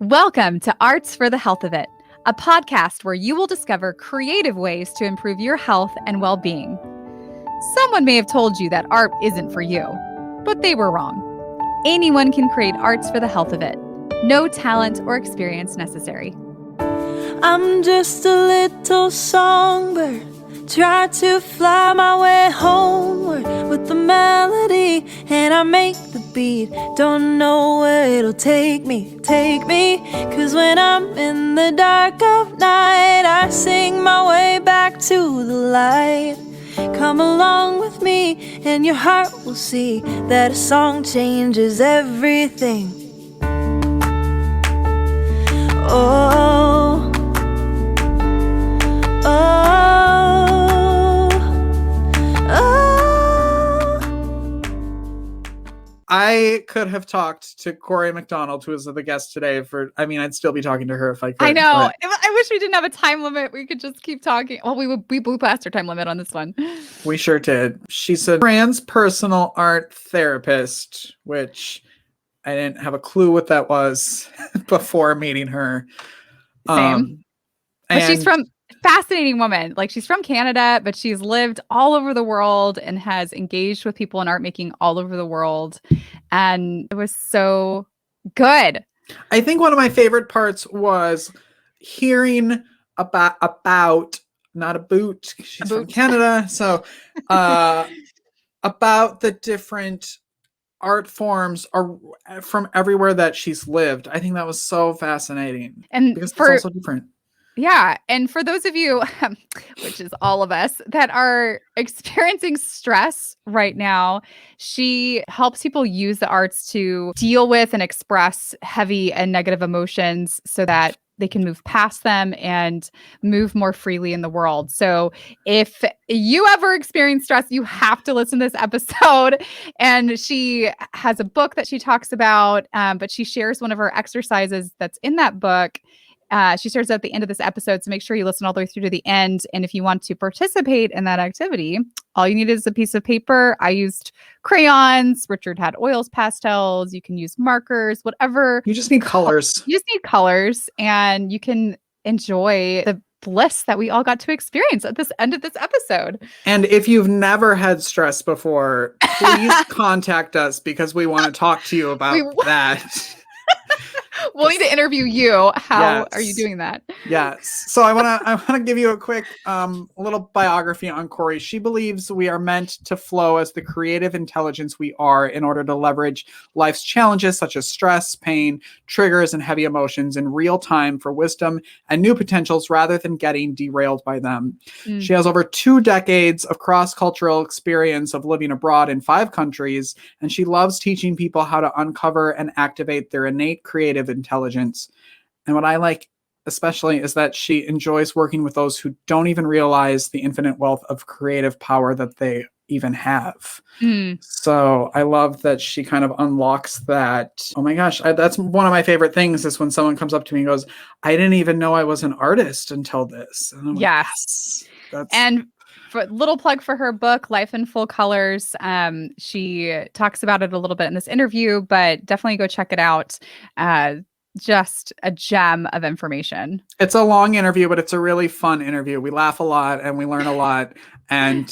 Welcome to Arts for the Health of It, a podcast where you will discover creative ways to improve your health and well-being. Someone may have told you that art isn't for you, but they were wrong. Anyone can create arts for the health of it. No talent or experience necessary. I'm just a little songbird, try to fly my way homeward with the melody, and I make the beat. Don't know where it'll take me, cause when I'm in the dark of night, I sing my way back to the light. Come along with me and your heart will see that a song changes everything. Oh, oh, oh. I could have talked to Corry MacDonald, who is the guest today, I'd still be talking to her if I could. I know. I wish we didn't have a time limit. We could just keep talking. Well, we blew past our time limit on this one. We sure did. She's a transpersonal art therapist, which I didn't have a clue what that was before meeting her. Same. But she's fascinating woman. Like, she's from Canada, but she's lived all over the world and has engaged with people in art making all over the world. And it was so good. I think one of my favorite parts was hearing about not a boot. She's from Canada. So about the different art forms are from everywhere that she's lived. I think that was so fascinating. And because it's also different. Yeah. And for those of you, which is all of us, that are experiencing stress right now, she helps people use the arts to deal with and express heavy and negative emotions so that they can move past them and move more freely in the world. So if you ever experience stress, you have to listen to this episode. And she has a book that she talks about, but she shares one of her exercises that's in that book. She shares at the end of this episode, so make sure you listen all the way through to the end. And if you want to participate in that activity, all you need is a piece of paper. I used crayons. Richard had oils, pastels. You can use markers, whatever. You just need colors. You just need colors, and you can enjoy the bliss that we all got to experience at this end of this episode. And if you've never had stress before, please contact us because we want to talk to you about that. We'll need to interview you. How are you doing that? Yes. So I want to give you a quick little biography on Corry. She believes we are meant to flow as the creative intelligence we are in order to leverage life's challenges such as stress, pain, triggers, and heavy emotions in real time for wisdom and new potentials rather than getting derailed by them. She has over 2 decades of cross-cultural experience of living abroad in 5 countries, and she loves teaching people how to uncover and activate their innate creative intelligence. And what I like especially is that she enjoys working with those who don't even realize the infinite wealth of creative power that they even have. So I love that she kind of unlocks that. Oh my gosh, that's one of my favorite things is when someone comes up to me and goes, I didn't even know I was an artist until this. And yes. And for little plug for her book, Life in Full Colors. She talks about it a little bit in this interview, but definitely go check it out. Just a gem of information. It's a long interview, but it's a really fun interview. We laugh a lot and we learn a lot. And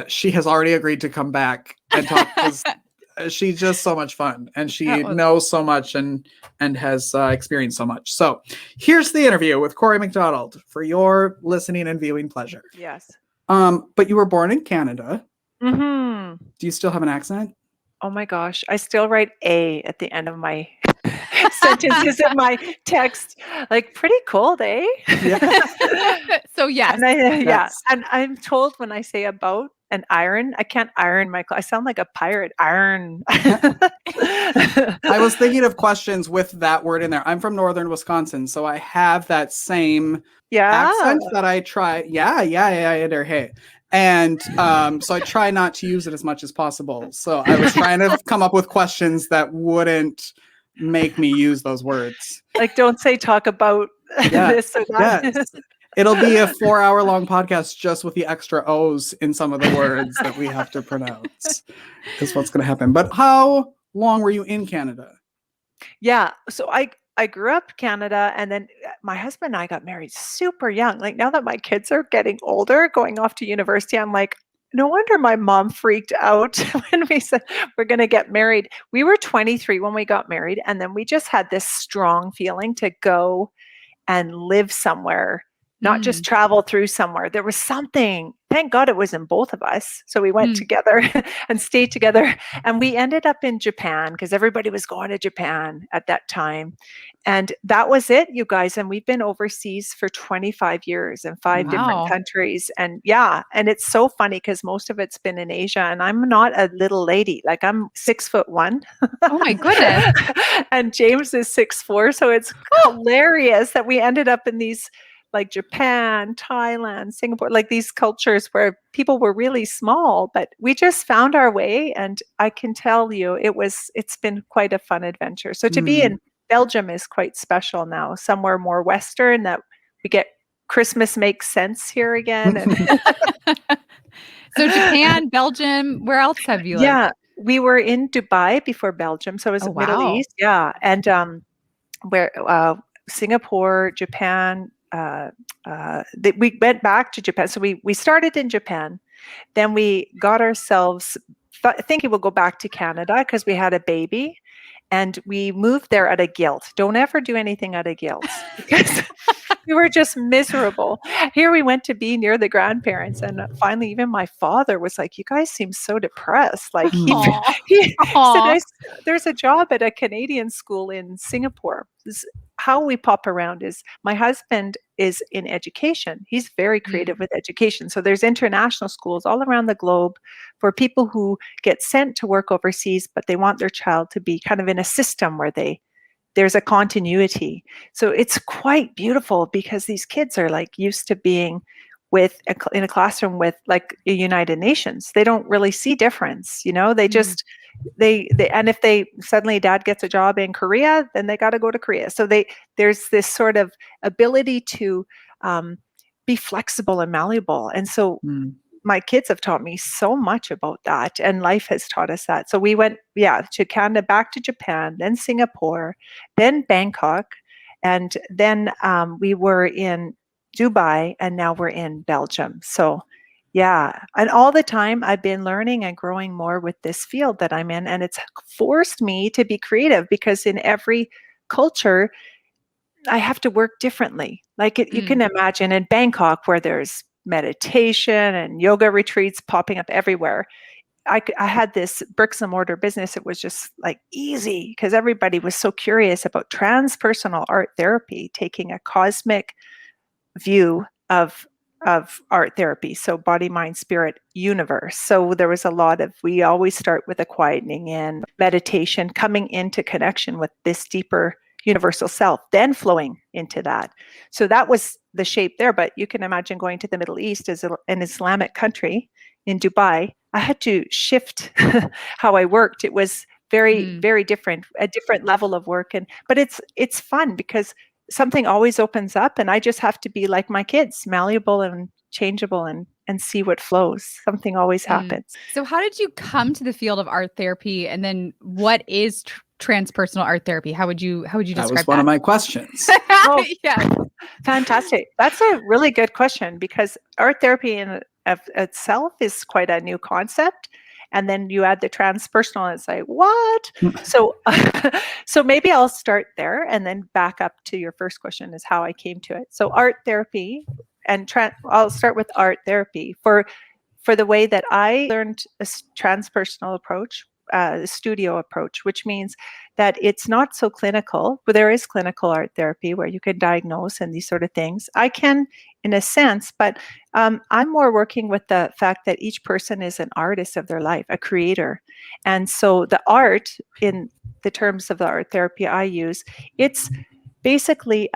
she has already agreed to come back and talk. She's just so much fun, and she knows so much and has experienced so much. So here's the interview with Corry MacDonald for your listening and viewing pleasure. Yes. But you were born in Canada. Mm-hmm. Do you still have an accent? Oh my gosh. I still write A at the end of my sentences in my text. Like, pretty cold, eh? Yeah. So yes. Yeah. And I'm told when I say about an iron, I can't iron my clothes. I sound like a pirate. Iron. I was thinking of questions with that word in there. I'm from northern Wisconsin, so I have that same accent that I try. Yeah. Hey. And so I try not to use it as much as possible. So I was trying to come up with questions that wouldn't make me use those words. Like, don't say talk about this or that. Yes. It'll be a 4-hour-long podcast just with the extra O's in some of the words that we have to pronounce. Is what's going to happen. But how long were you in Canada? Yeah. So I grew up in Canada, and then my husband and I got married super young. Like now that my kids are getting older, going off to university, I'm like, no wonder my mom freaked out when we said we're going to get married. We were 23 when we got married, and then we just had this strong feeling to go and live somewhere, not just travel through somewhere. There was something, thank God it was in both of us. So we went together and stayed together. And we ended up in Japan because everybody was going to Japan at that time. And that was it, you guys. And we've been overseas for 25 years in 5 different Wow. countries. And yeah, and it's so funny because most of it's been in Asia. And I'm not a little lady. Like I'm 6'1". Oh my goodness. And James is 6'4". So it's hilarious that we ended up in these like Japan, Thailand, Singapore, like these cultures where people were really small, but we just found our way. And I can tell you, it's been quite a fun adventure. So to be in Belgium is quite special now, somewhere more Western that we get Christmas makes sense here again. And So Japan, Belgium, where else have you lived? yeah, we were in Dubai before Belgium. So it was Middle wow. East. Yeah. And where Singapore, Japan, we went back to Japan. So we started in Japan. Then we got ourselves thinking we'll go back to Canada because we had a baby. And we moved there out of guilt. Don't ever do anything out of guilt because we were just miserable. Here we went to be near the grandparents. And finally, even my father was like, you guys seem so depressed. Like he said, there's a job at a Canadian school in Singapore. How we pop around is my husband is in education. He's very creative with education. So there's international schools all around the globe for people who get sent to work overseas, but they want their child to be kind of in a system where there's a continuity. So it's quite beautiful because these kids are like used to being in a classroom with like a United Nations. They don't really see difference, they just they and if they suddenly dad gets a job in Korea, then they got to go to Korea. So there's this sort of ability to be flexible and malleable. And so my kids have taught me so much about that, and life has taught us that. So we went to Canada, back to Japan, then Singapore, then Bangkok, and then we were in Dubai, and now we're in Belgium. So yeah, and all the time I've been learning and growing more with this field that I'm in, and it's forced me to be creative because in every culture I have to work differently. Like you can imagine in Bangkok where there's meditation and yoga retreats popping up everywhere. I had this bricks and mortar business. It was just like easy because everybody was so curious about transpersonal art therapy, taking a cosmic view of art therapy. So body, mind, spirit, universe. So there was a lot of, we always start with a quietening in, meditation, coming into connection with this deeper universal self, then flowing into that. So that was the shape there. But you can imagine going to the Middle East as an Islamic country in Dubai. I had to shift how I worked. It was very, very different, a different level of work. But it's fun because something always opens up, and I just have to be like my kids, malleable and changeable and see what flows. Something always happens. So how did you come to the field of art therapy, and then what is transpersonal art therapy? How would you describe that? That was one of my questions. Oh, yeah. Fantastic. That's a really good question because art therapy in of itself is quite a new concept. And then you add the transpersonal and it's like, what? So maybe I'll start there and then back up to your first question is how I came to it. So art therapy and I'll start with art therapy for the way that I learned a transpersonal approach, the studio approach, which means that it's not so clinical, but there is clinical art therapy where you can diagnose and these sort of things. I can, in a sense, but I'm more working with the fact that each person is an artist of their life, a creator. And so the art, in the terms of the art therapy I use, it's basically,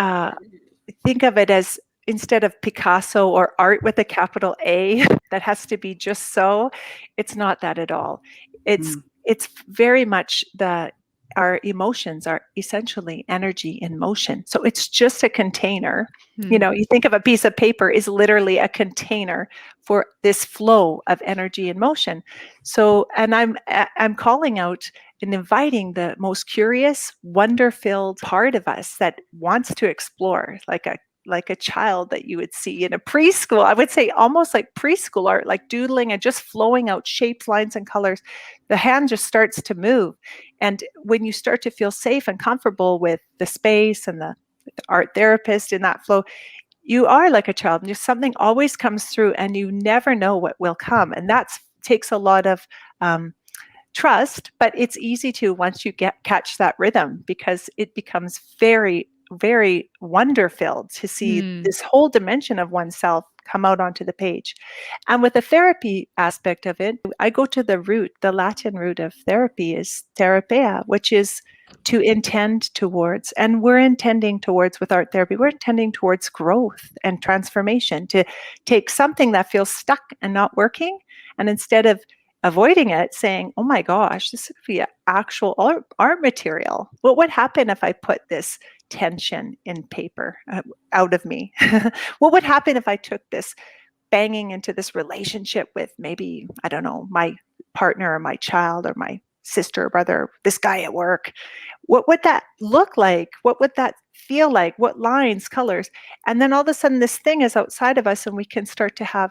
think of it as instead of Picasso or art with a capital A that has to be just so, it's not that at all. It's very much our emotions are essentially energy in motion. So it's just a container. You know, you think of a piece of paper is literally a container for this flow of energy in motion. So, and I'm calling out and inviting the most curious, wonder-filled part of us that wants to explore, like a child that you would see in a preschool. I would say almost like preschool art, like doodling and just flowing out shapes, lines, and colors. The hand just starts to move. And when you start to feel safe and comfortable with the space and the art therapist in that flow, you are like a child, and just something always comes through, and you never know what will come. And that takes a lot of trust, but it's easy to once you catch that rhythm, because it becomes very, very wonder filled to see this whole dimension of oneself come out onto the page. And with the therapy aspect of it, I go to the root. The Latin root of therapy is therapea, which is to intend towards. And we're intending towards, with art therapy, we're intending towards growth and transformation, to take something that feels stuck and not working, and instead of avoiding it, saying, oh my gosh, this would be actual art material. What would happen if I put this tension in paper out of me? What would happen if I took this banging into this relationship with maybe, I don't know, my partner or my child or my sister or brother, this guy at work? What would that look like? What would that feel like? What lines, colors? And then all of a sudden this thing is outside of us, and we can start to have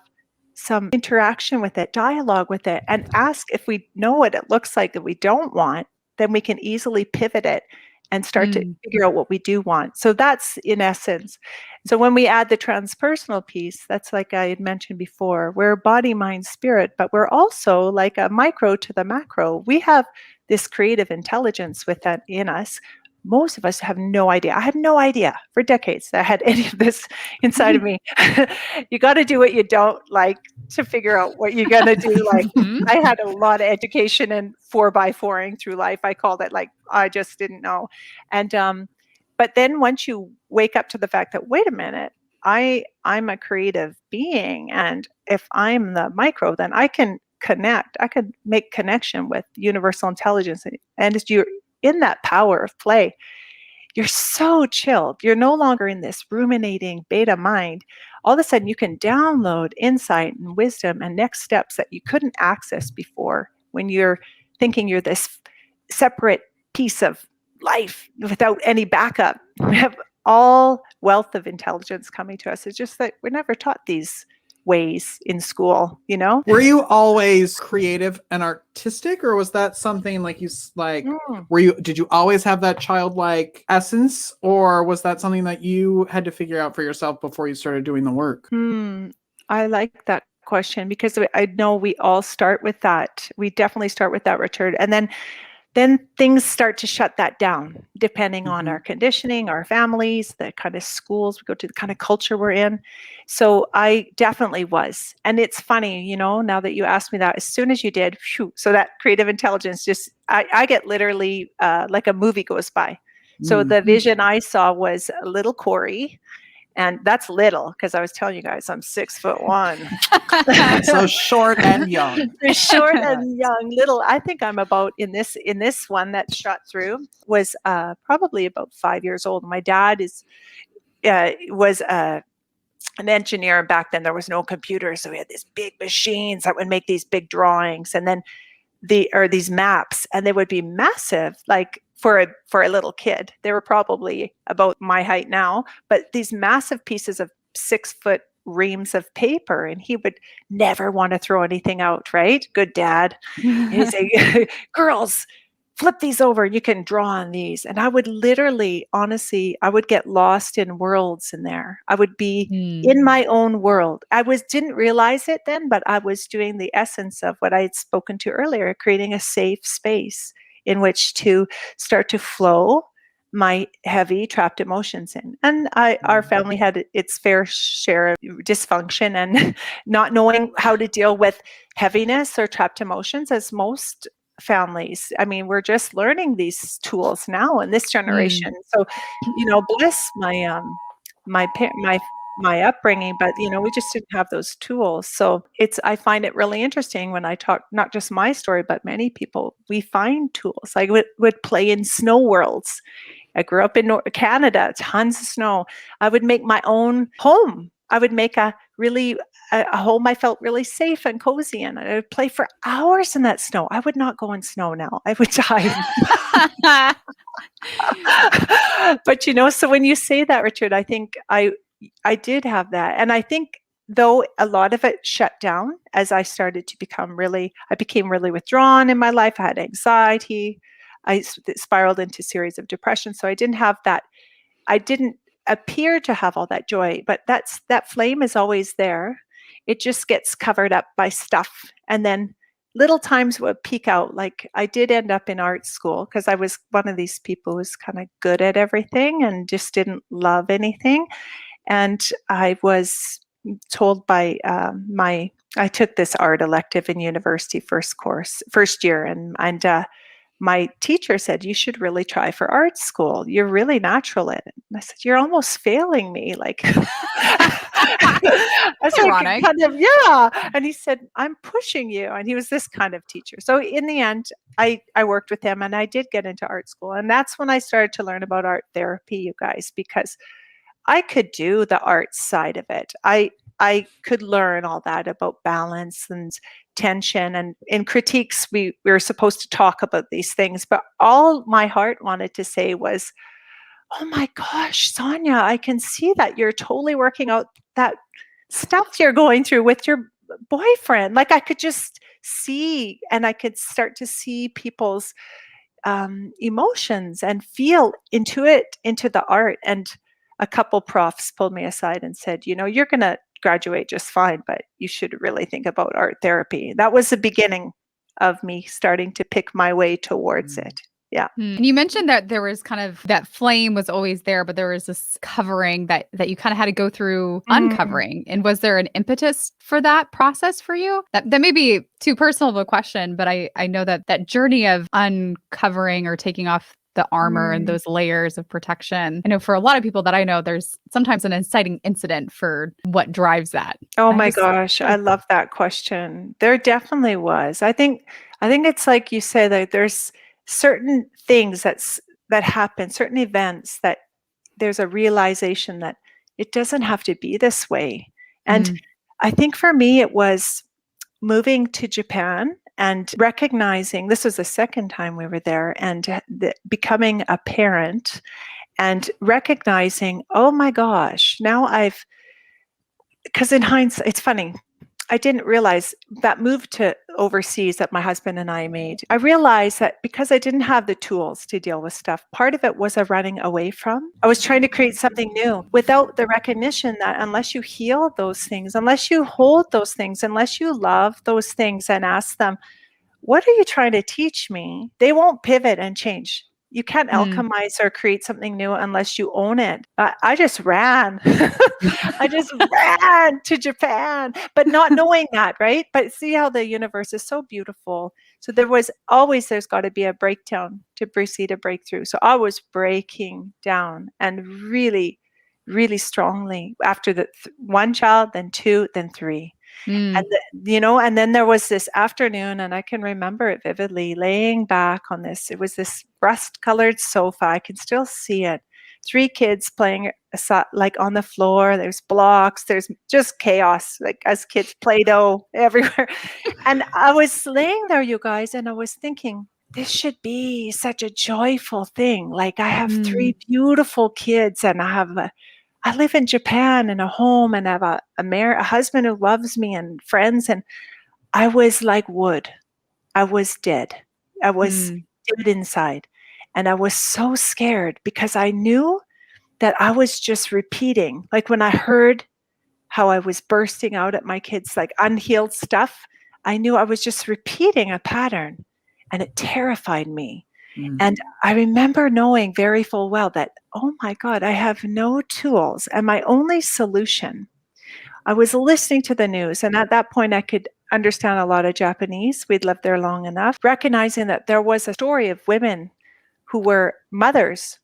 some interaction with it, dialogue with it, and ask if we know what it looks like that we don't want, then we can easily pivot it and start to figure out what we do want. So that's in essence. So when we add the transpersonal piece, that's like I had mentioned before, we're body, mind, spirit, but we're also like a micro to the macro. We have this creative intelligence with that in us. Most of us have no idea. I had no idea for decades that I had any of this inside of me. You got to do what you don't like to figure out what you're going to do. Like I had a lot of education and 4x4ing through life. I called it, like, I just didn't know. And, but then once you wake up to the fact that, wait a minute, I'm a creative being. And if I'm the micro, then I can connect. I could make connection with universal intelligence. And as you're in that power of play, you're so chilled. You're no longer in this ruminating beta mind. All of a sudden, you can download insight and wisdom and next steps that you couldn't access before, when you're thinking you're this separate piece of life without any backup. We have all wealth of intelligence coming to us. It's just that we're never taught these ways in school, you know? Were you always creative and artistic, or was that something like did you always have that childlike essence, or was that something that you had to figure out for yourself before you started doing the work? I like that question, because I know we all start with that. We definitely start with that return. And then things start to shut that down, depending on our conditioning, our families, the kind of schools we go to, the kind of culture we're in. So I definitely was. And it's funny, you know, now that you asked me that, as soon as you did, so that creative intelligence just, I get literally like a movie goes by. So the vision I saw was a little Corry. And that's little, because I was telling you guys I'm 6'1". So short and young. Short and young, little. I think I'm about in this one that shot through was probably about 5 years old. My dad was an engineer, and back then there was no computer, so we had these big machines that would make these big drawings, and then these maps, and they would be massive, like for a little kid. They were probably about my height now, but these massive pieces of 6-foot reams of paper, and he would never want to throw anything out, right? Good dad. He'd say, girls, flip these over, you can draw on these. And I would literally, honestly, I would get lost in worlds in there. I would be in my own world. Didn't realize it then, but I was doing the essence of what I had spoken to earlier, creating a safe space in which to start to flow my heavy trapped emotions in. And our family had its fair share of dysfunction and not knowing how to deal with heaviness or trapped emotions, as most families. I mean, we're just learning these tools now in this generation. So, you know, bless my upbringing, but you know, we just didn't have those tools. So I find it really interesting when I talk, not just my story, but many people, we find tools. I would play in snow worlds. I grew up in Canada, tons of snow. I would make my own home. I would make a really a home I felt really safe and cozy in. I would play for hours in that snow. I would not go in snow now. I would die. But so when you say that, Richard, I think I did have that. And I think though a lot of it shut down as I started to become I became really withdrawn in my life. I had anxiety. I spiraled into a series of depression. So I didn't have that. I didn't appear to have all that joy, but that flame is always there. It just gets covered up by stuff. And then little times would peek out. Like I did end up in art school because I was one of these people who was kind of good at everything and just didn't love anything. And I was told by I took this art elective in university first year, and my teacher said, you should really try for art school. You're really natural in it. And I said, you're almost failing me. Like, I was ironic. like, kind of, yeah. And he said, I'm pushing you. And he was this kind of teacher. So in the end, I worked with him and I did get into art school. And that's when I started to learn about art therapy, you guys, because I could do the art side of it. I could learn all that about balance and tension, and in critiques we were supposed to talk about these things, but all my heart wanted to say was, oh my gosh, Sonia, I can see that you're totally working out that stuff you're going through with your boyfriend. Like I could just see, and I could start to see people's emotions and feel into the art. And a couple profs pulled me aside and said, you're going to graduate just fine, but you should really think about art therapy. That was the beginning of me starting to pick my way towards it. Yeah. And you mentioned that there was kind of that flame was always there, but there was this covering that you kind of had to go through uncovering. And was there an impetus for that process for you? That may be too personal of a question, but I know that journey of uncovering or taking off the armor and those layers of protection. I know for a lot of people that I know, there's sometimes an inciting incident for what drives that. Oh my gosh, I love that question. There definitely was. I think it's like you say, that there's certain things that happen, certain events that there's a realization that it doesn't have to be this way. And I think for me, it was moving to Japan and recognizing, this was the second time we were there, and becoming a parent and recognizing, oh my gosh, now because in hindsight, it's funny, I didn't realize that move to overseas that my husband and I made. I realized that because I didn't have the tools to deal with stuff, part of it was a running away from. I was trying to create something new without the recognition that unless you heal those things, unless you hold those things, unless you love those things and ask them, what are you trying to teach me? They won't pivot and change. You can't alchemize or create something new unless you own it. I just ran. I just ran to Japan, but not knowing that, right? But see how the universe is so beautiful. So there's got to be a breakdown to proceed a breakthrough. So I was breaking down, and really, really strongly after the one child, then two, then three. And and then there was this afternoon, and I can remember it vividly, laying back on it was this rust-colored sofa. I can still see it. 3 kids playing like on the floor. There's blocks. There's just chaos, like as kids, Play-Doh everywhere. And I was laying there, you guys, and I was thinking, this should be such a joyful thing. Like I have 3 beautiful kids, and I live in Japan in a home, and I have a husband who loves me and friends. And I was like wood. I was dead. I was dead inside. And I was so scared because I knew that I was just repeating. Like when I heard how I was bursting out at my kids, like unhealed stuff, I knew I was just repeating a pattern, and it terrified me. And I remember knowing very full well that, oh my God, I have no tools. And my only solution, I was listening to the news. And at that point, I could understand a lot of Japanese. We'd lived there long enough, recognizing that there was a story of women who were mothers.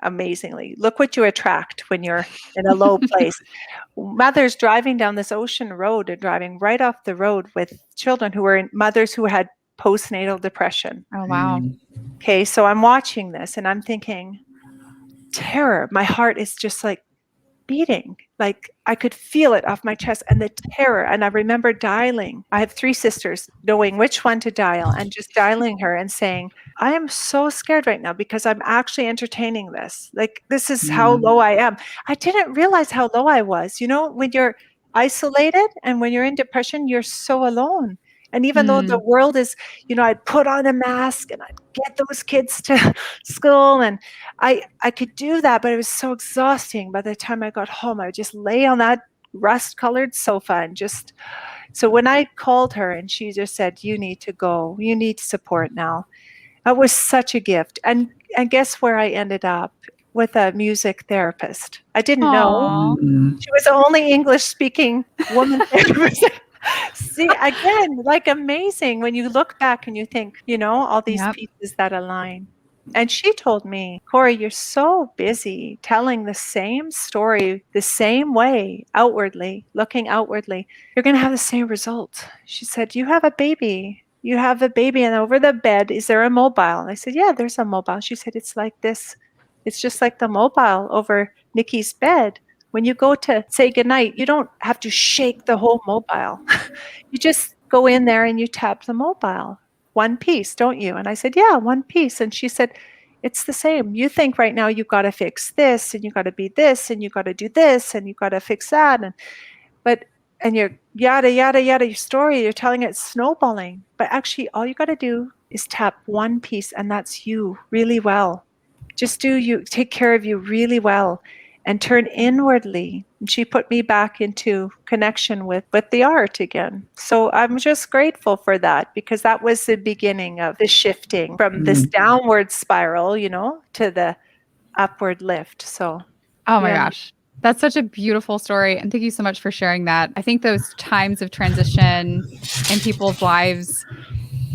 Amazingly, look what you attract when you're in a low place. Mothers driving down this ocean road and driving right off the road with children who were mothers who had postnatal depression. Oh, wow. Okay, so I'm watching this and I'm thinking, terror. My heart is just like beating. Like I could feel it off my chest and the terror. And I remember dialing. I have 3 sisters, knowing which one to dial and just dialing her and saying, I am so scared right now because I'm actually entertaining this. Like, this is how low I am. I didn't realize how low I was. You know, when you're isolated and when you're in depression, you're so alone. And even though the world is, you know, I'd put on a mask and I'd get those kids to school and I could do that, but it was so exhausting. By the time I got home, I would just lay on that rust-colored sofa and just, so when I called her and she just said, you need to go, you need support now. That was such a gift. And guess where I ended up? With a music therapist. I didn't know. She was the only English-speaking woman therapist. See, again, like amazing when you look back and you think, you know, all these pieces that align. And she told me, Corry, you're so busy telling the same story the same way, outwardly, looking outwardly, you're going to have the same result. She said, you have a baby. You have a baby, and over the bed, is there a mobile? And I said, yeah, there's a mobile. She said, it's like this. It's just like the mobile over Nikki's bed. When you go to say goodnight, you don't have to shake the whole mobile. You just go in there and you tap the mobile. One piece, don't you? And I said, yeah, one piece. And she said, it's the same. You think right now you've got to fix this and you got to be this and you got to do this and you got to fix that. And you're yada, yada, yada, your story, you're telling it snowballing. But actually, all you got to do is tap one piece, and that's you really well. Just take care of you really well and turn inwardly. And she put me back into connection with the art again. So I'm just grateful for that, because that was the beginning of the shifting from this downward spiral, you know, to the upward lift. So, oh my gosh. That's such a beautiful story. And thank you so much for sharing that. I think those times of transition in people's lives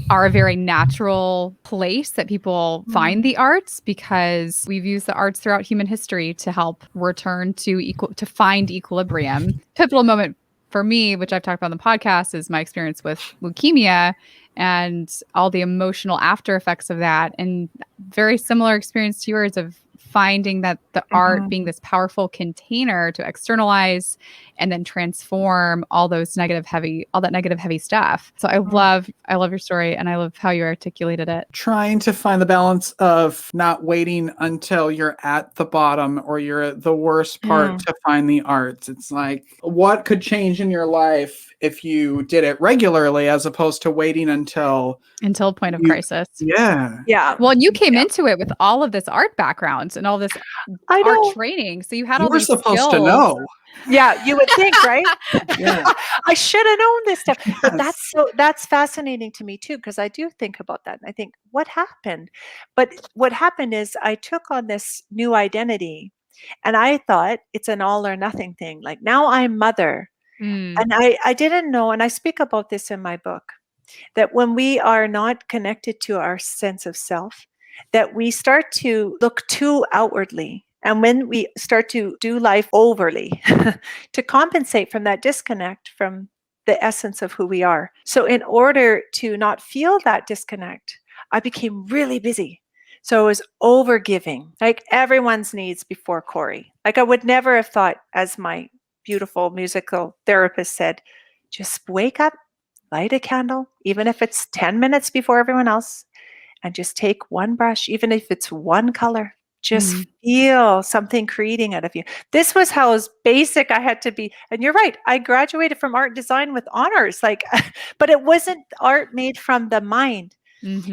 are a very natural place that people find the arts, because we've used the arts throughout human history to help return to find equilibrium. Pivotal moment for me, which I've talked about on the podcast, is my experience with leukemia and all the emotional after effects of that. And very similar experience to yours of finding that the art being this powerful container to externalize and then transform all that negative heavy stuff. So I love your story, and I love how you articulated it. Trying to find the balance of not waiting until you're at the bottom or you're at the worst part to find the arts. It's like, what could change in your life if you did it regularly, as opposed to waiting until point of crisis. Yeah. Well, you came into it with all of this art background and all this art training. So you had all these skills. You were supposed to know. Yeah, you would think, right? Yeah. I should have known this stuff. Yes. But that's fascinating to me too, because I do think about that. And I think, what happened? But what happened is I took on this new identity, and I thought it's an all or nothing thing. Like, now I'm mother. And I didn't know, and I speak about this in my book, that when we are not connected to our sense of self, that we start to look too outwardly. And when we start to do life overly to compensate from that disconnect from the essence of who we are. So in order to not feel that disconnect, I became really busy. So I was overgiving, like everyone's needs before Corry. Like I would never have thought, as my beautiful musical therapist said, just wake up, light a candle, even if it's 10 minutes before everyone else, and just take one brush, even if it's one color. Just feel something creating out of you. This was how basic I had to be. And you're right. I graduated from art design with honors, but it wasn't art made from the mind.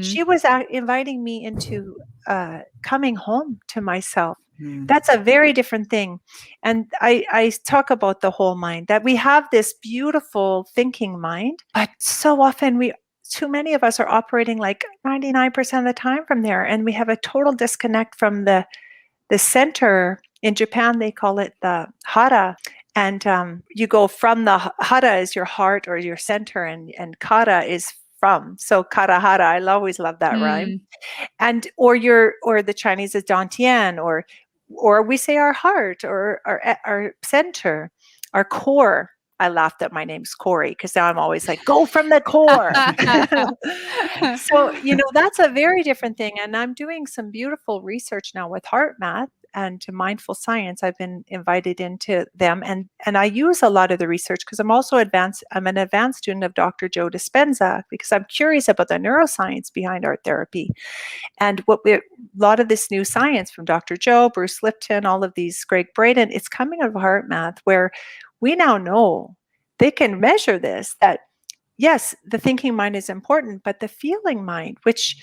She was inviting me into coming home to myself. That's a very different thing. And I talk about the whole mind, that we have this beautiful thinking mind, but so often too many of us are operating like 99% of the time from there. And we have a total disconnect from the center. In Japan, they call it the hara. And you go from the hara is your heart or your center, and kara is from. So kara hara, I always love that rhyme. And or the Chinese is dantian, or we say our heart or our center, our core. I laughed that my name's Corry, because now I'm always like, go from the core. So, that's a very different thing. And I'm doing some beautiful research now with HeartMath and mindful science. I've been invited into them, and I use a lot of the research because I'm also advanced. I'm an advanced student of Dr. Joe Dispenza because I'm curious about the neuroscience behind art therapy, and a lot of this new science from Dr. Joe, Bruce Lipton, all of these, Greg Braden, it's coming out of heart math, where we now know they can measure this, that yes, the thinking mind is important, but the feeling mind, which,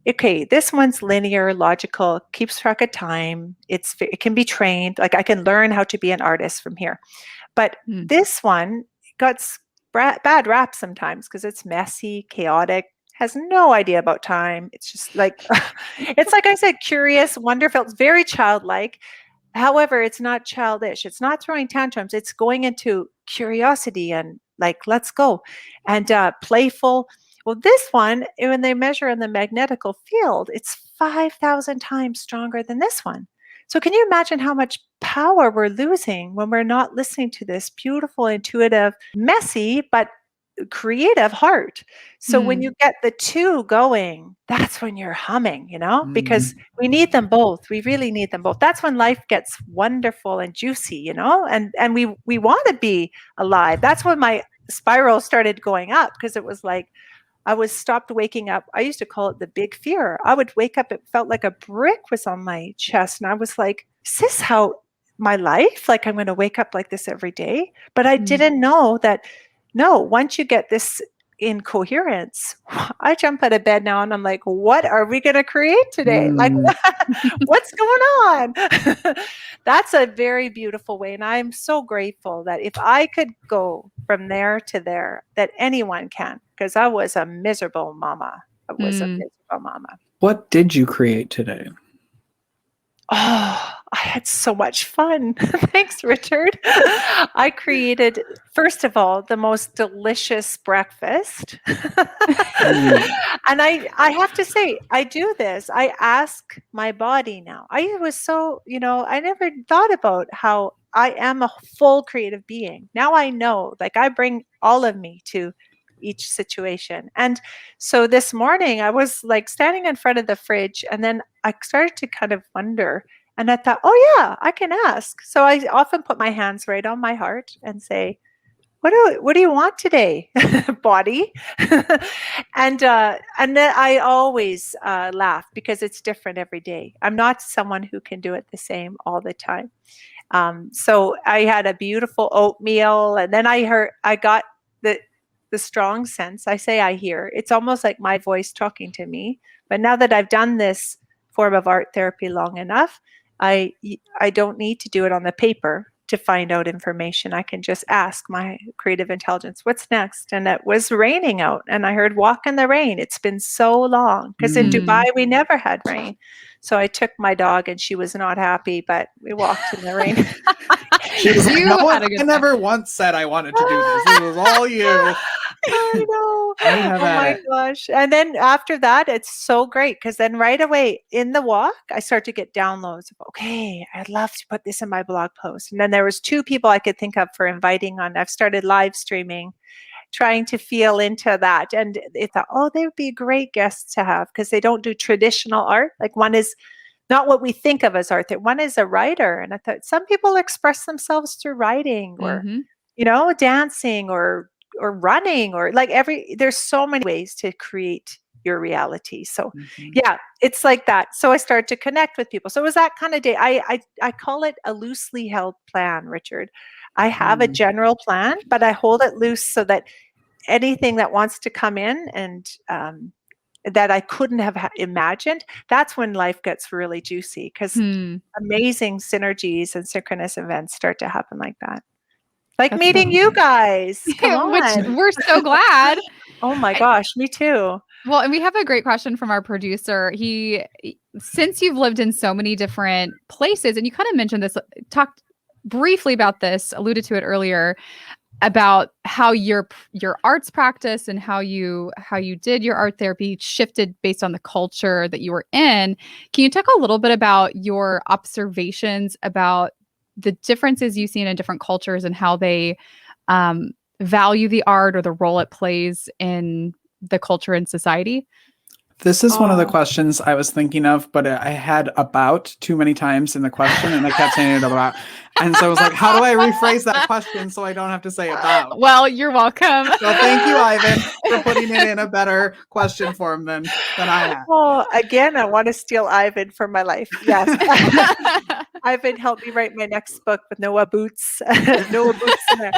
okay, this one's linear, logical, keeps track of time. It can be trained. Like I can learn how to be an artist from here. But this one got bad rap sometimes because it's messy, chaotic, has no idea about time. It's just like, it's like I said, curious, wonderful, it's very childlike. However, it's not childish. It's not throwing tantrums. It's going into curiosity and like, let's go. And playful. Well, this one, when they measure in the magnetical field, it's 5,000 times stronger than this one. So can you imagine how much power we're losing when we're not listening to this beautiful, intuitive, messy, but creative heart? So when you get the two going, that's when you're humming, because we need them both. We really need them both. That's when life gets wonderful and juicy, and we want to be alive. That's when my spiral started going up, because it was like I was stopped waking up. I used to call it the big fear. I would wake up, it felt like a brick was on my chest. And I was like, is this how my life? Like I'm going to wake up like this every day? But I didn't know that, no, once you get this in coherence, I jump out of bed now and I'm like, what are we going to create today? Like, what's going on? That's a very beautiful way. And I'm so grateful that if I could go from there to there, that anyone can, because I was a miserable mama. What did you create today? Oh, I had so much fun. Thanks, Richard. I created, first of all, the most delicious breakfast. And I have to say, I do this. I ask my body now. I was so, I never thought about how I am a full creative being. Now I know, like I bring all of me to each situation. And so this morning I was like standing in front of the fridge, and then I started to kind of wonder, and I thought, oh yeah, I can ask. So I often put my hands right on my heart and say, what do you want today, body? And then I always laugh because it's different every day. I'm not someone who can do it the same all the time. So I had a beautiful oatmeal, and then I got the strong sense. I say I hear. It's almost like my voice talking to me. But now that I've done this form of art therapy long enough, I don't need to do it on the paper to find out information. I can just ask my creative intelligence, what's next? And it was raining out, and I heard walk in the rain. It's been so long, because in Dubai we never had rain. So I took my dog, and she was not happy, but we walked in the rain. She was like, I never once said I wanted to do this. This was all you. I know. Oh my gosh. And then after that, it's so great, because then right away in the walk, I start to get downloads of, okay, I'd love to put this in my blog post. And then there was 2 people I could think of for inviting on. I've started live streaming, trying to feel into that. And they thought, oh, they would be great guests to have, because they don't do traditional art. Like one is not what we think of as art. One is a writer. And I thought some people express themselves through writing or, dancing or running, or like there's so many ways to create your reality. So yeah, it's like that. So I started to connect with people. So it was that kind of day. I call it a loosely held plan, Richard. I have a general plan, but I hold it loose so that anything that wants to come in and that I couldn't have imagined, that's when life gets really juicy, because amazing synergies and synchronous events start to happen like that. Like that's meeting you guys. Come on. Which we're so glad. Oh my gosh, me too. Well, and we have a great question from our producer. Since you've lived in so many different places, and you kind of mentioned this, talked briefly about this, alluded to it earlier, about how your arts practice and how you did your art therapy shifted based on the culture that you were in. Can you talk a little bit about your observations about the differences you see in different cultures and how they value the art or the role it plays in the culture and society? This is one of the Oh. questions I was thinking of, but I had about too many times in the question and I kept saying it about. And so I was like, how do I rephrase that question so I don't have to say about? Well, you're welcome. So thank you, Ivan, for putting it in a better question form than I had. Oh, again, I want to steal Ivan for my life. Yes. Ivan helped me write my next book with Noah Boots. Noah Boots in there.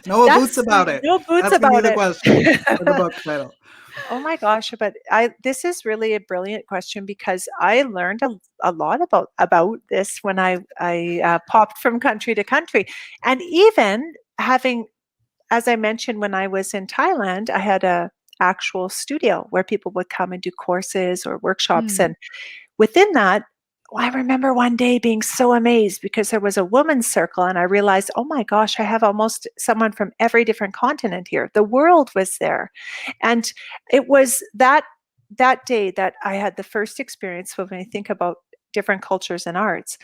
No That's boots about it. No boots That's gonna be about the it. question for the book title. Oh my gosh, but this is really a brilliant question because I learned a lot about this when I popped from country to country. And even having, as I mentioned, when I was in Thailand, I had a actual studio where people would come and do courses or workshops. Mm. And within that, I remember one day being so amazed because there was a women's circle and I realized, oh my gosh, I have almost someone from every different continent here. The world was there. And it was that day that I had the first experience when I think about different cultures and arts.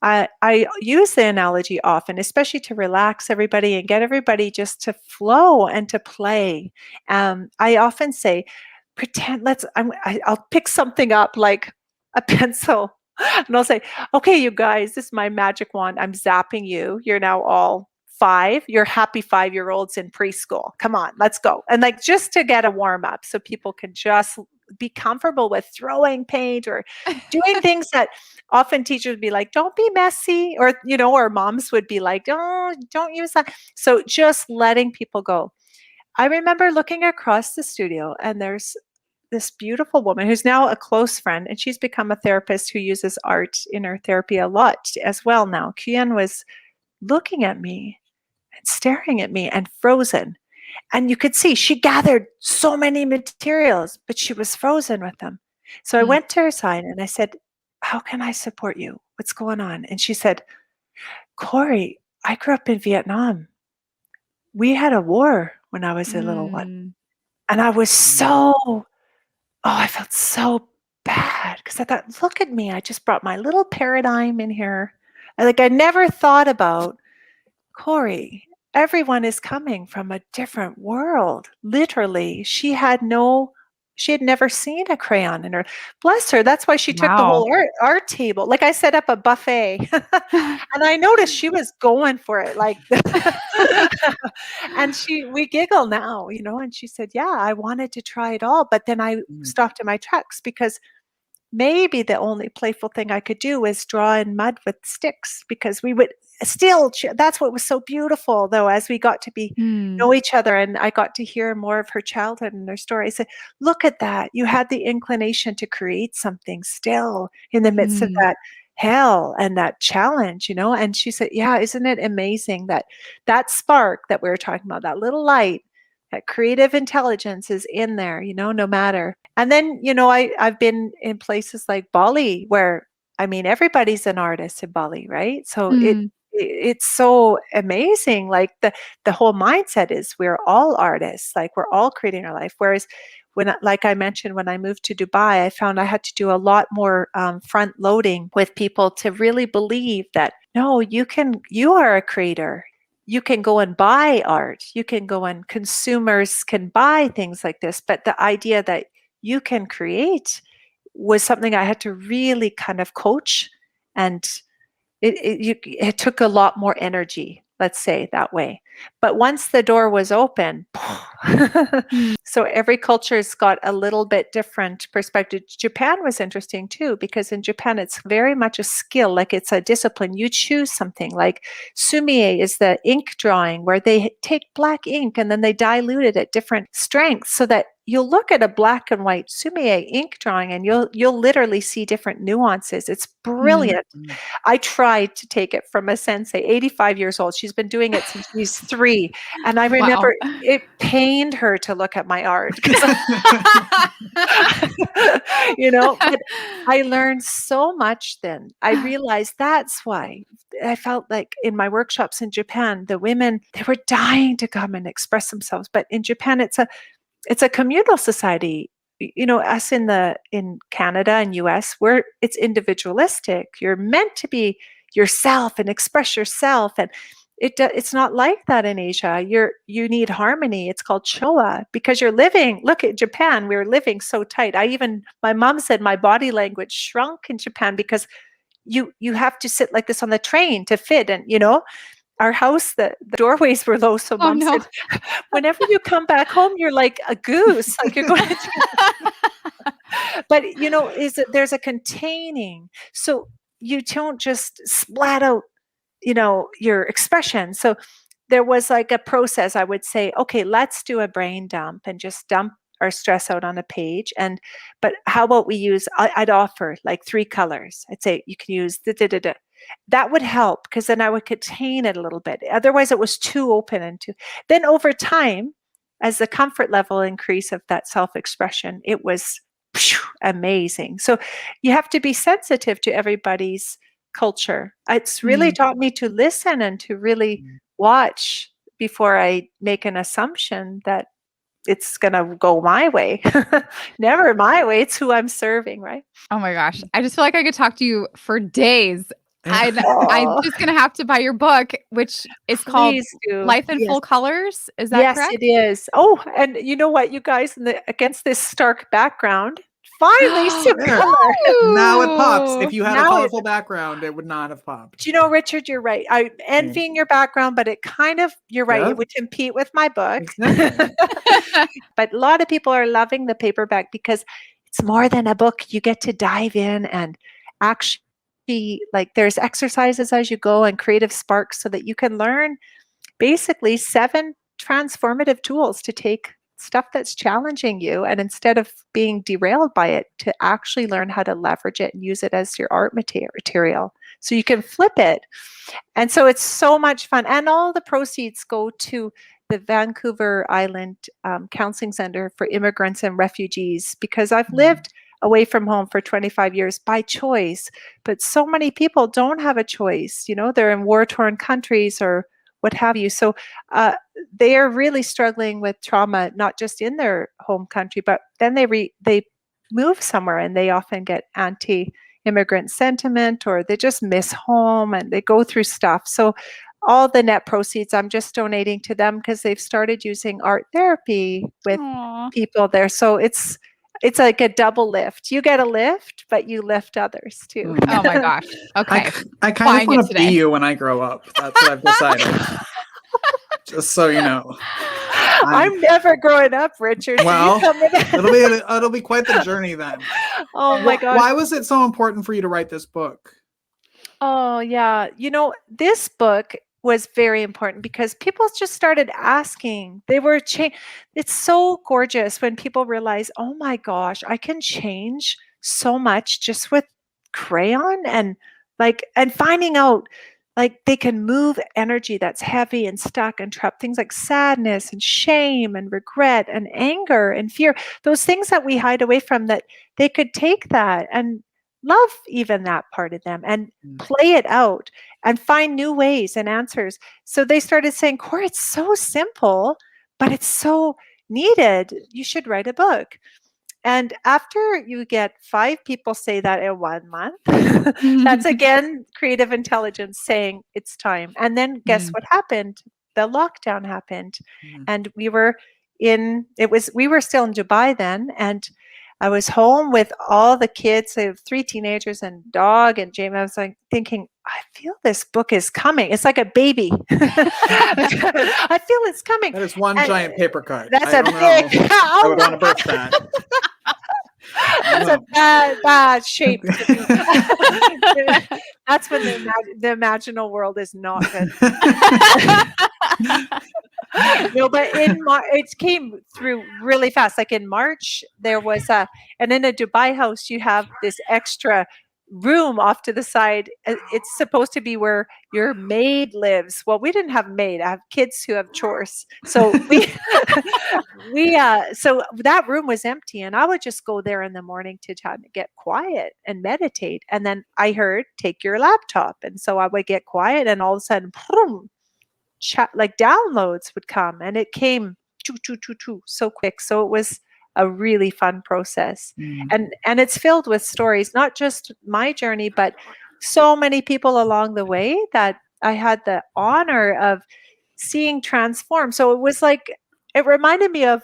I use the analogy often, especially to relax everybody and get everybody just to flow and to play. I often say, pretend. I'll pick something up like a pencil, and I'll say, "Okay, you guys, this is my magic wand. I'm zapping you. You're now all 5. You're happy 5-year-olds in preschool. Come on, let's go." And like just to get a warm up, so people can just be comfortable with throwing paint or doing things that often teachers would be like, don't be messy, or or moms would be like, oh, don't use that. So just letting people go. I remember looking across the studio and there's this beautiful woman who's now a close friend, and she's become a therapist who uses art in her therapy a lot as well now. Kian was looking at me and staring at me and frozen. And you could see she gathered so many materials, but she was frozen with them. So I Mm. went to her side and I said, how can I support you? What's going on? And she said, Corry, I grew up in Vietnam. We had a war when I was a little one. Mm. And I was I felt so bad because I thought, look at me. I just brought my little paradigm in here. Like I never thought about Corry. Everyone is coming from a different world. Literally, she had never seen a crayon in her. Bless her. That's why she took the Wow. whole art table. Like I set up a buffet, and I noticed she was going for it. Like, and we giggle now, and she said, "Yeah, I wanted to try it all, but then I Mm. stopped in my tracks because." Maybe the only playful thing I could do was draw in mud with sticks because we would still, that's what was so beautiful though, as we got to Mm. know each other and I got to hear more of her childhood and her story. I said, look at that. You had the inclination to create something still in the midst of Mm. that hell and that challenge, And she said, yeah, isn't it amazing that that spark that we were talking about, that little light, that creative intelligence is in there, no matter. And then, I've been in places like Bali where, I mean, everybody's an artist in Bali, right? So Mm. it's so amazing. Like the whole mindset is we're all artists, like we're all creating our life. Whereas like I mentioned, when I moved to Dubai, I found I had to do a lot more front loading with people to really believe that, no, you are a creator. You can go and buy art. You can go and consumers can buy things like this. But the idea that you can create was something I had to really kind of coach. And it took a lot more energy, let's say that way. But once the door was open, Mm. so every culture's got a little bit different perspective. Japan was interesting too, because in Japan, it's very much a skill, like it's a discipline. You choose something like sumie is the ink drawing where they take black ink and then they dilute it at different strengths so that you'll look at a black and white sumie ink drawing and you'll literally see different nuances. It's Mm. brilliant. I tried to take it from a sensei, 85 years old. She's been doing it since she's 3. And I Wow. remember it pained her to look at my art. But I learned so much then. I realized that's why I felt like in my workshops in Japan, the women, they were dying to come and express themselves. But in Japan, it's a communal society. Us in Canada and US, where it's individualistic. You're meant to be yourself and express yourself. And It's not like that in Asia. You need harmony. It's called Showa because you're living. Look at Japan. We were living so tight. My mom said my body language shrunk in Japan because you have to sit like this on the train to fit. And our house, the doorways were low. So Oh mom no. said, whenever you come back home, you're like a goose, like you're going to. But there's a containing. So you don't just splat out your expression. So there was like a process. I would say, okay, let's do a brain dump and just dump our stress out on a page. But how about we use, I'd offer like 3 colors. I'd say you can use da. That would help because then I would contain it a little bit. Otherwise it was too open and then over time, as the comfort level increase of that self-expression, it was amazing. So you have to be sensitive to everybody's culture. It's really taught me to listen and to really watch before I make an assumption that it's going to go my way. Never my way. It's who I'm serving, right? Oh my gosh. I just feel like I could talk to you for days. I'm just going to have to buy your book, which is called Please do. Life in Yes. Full Colors. Is that Yes, correct? it is. Oh, and you know what, you guys, against this stark background, finally some There. color. Now it pops. If you had a Now colorful background, it would not have popped. Do you know, Richard, you're right. I'm envying your background, but it kind of, you're right, Yeah. it would compete with my book. Exactly. But a lot of people are loving the paperback because it's more than a book. You get to dive in and actually, like, there's exercises as you go and creative sparks so that you can learn basically 7 transformative tools to take stuff that's challenging you, and instead of being derailed by it, to actually learn how to leverage it and use it as your art material so you can flip it. And so it's so much fun, and all the proceeds go to the Vancouver Island Counseling Center for Immigrants and Refugees, because I've lived away from home for 25 years by choice, but so many people don't have a choice. They're in war-torn countries or what have you. So they are really struggling with trauma, not just in their home country, but then they move somewhere and they often get anti-immigrant sentiment, or they just miss home and they go through stuff. So all the net proceeds, I'm just donating to them because they've started using art therapy with people there. So it's like a double lift. You get a lift, but you lift others too. Oh my gosh. Okay. I kind of want to be you when I grow up. That's what I've decided. Just so you know. I'm never growing up, Richard. Well, it'll be quite the journey then. Oh my God. Why was it so important for you to write this book? Oh yeah. This book was very important because people just started asking. They were It's so gorgeous when people realize, oh my gosh, I can change so much just with crayon, and finding out like they can move energy that's heavy and stuck and trapped, things like sadness and shame and regret and anger and fear, those things that we hide away from, that they could take that and love even that part of them and play it out and find new ways and answers. So they started saying, Corry, it's so simple, but it's so needed. You should write a book. And after you get 5 people say that in 1 month, that's again creative intelligence saying it's time. And then guess what happened? The lockdown happened. And we were still in Dubai then, and I was home with all the kids. I have 3 teenagers and a dog and Jamie. I was like thinking, I feel this book is coming. It's like a baby. I feel it's coming. That is one giant paper cut. That's a big. I would want to burst that. That's a bad shape. That's when the imaginal world is not good. No, but it came through really fast. Like in March, there was and in a Dubai house, you have this extra room off to the side. It's supposed to be where your maid lives. Well, we didn't have maid. I have kids who have chores. So so that room was empty, and I would just go there in the morning to try to get quiet and meditate. And then I heard, take your laptop. And so I would get quiet, and all of a sudden, boom, like downloads would come, and it came so quick. So it was a really fun process. And it's filled with stories, not just my journey, but so many people along the way that I had the honor of seeing transform. So it was like, it reminded me of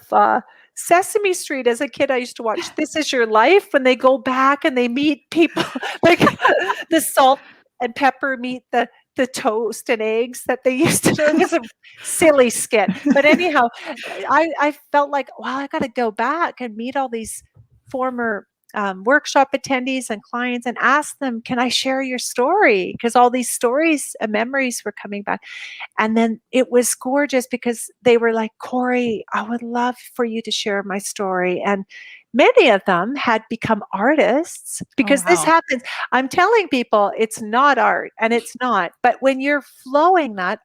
Sesame Street. As a kid, I used to watch This Is Your Life when they go back and they meet people like the salt and pepper meet the toast and eggs that they used to do. It was a silly skit. But anyhow, I felt like, wow, I got to go back and meet all these former workshop attendees and clients and ask them, can I share your story? Because all these stories and memories were coming back. And then it was gorgeous because they were like, Corry, I would love for you to share my story. And many of them had become artists because this happens. I'm telling people it's not art, and it's not. But when you're flowing that,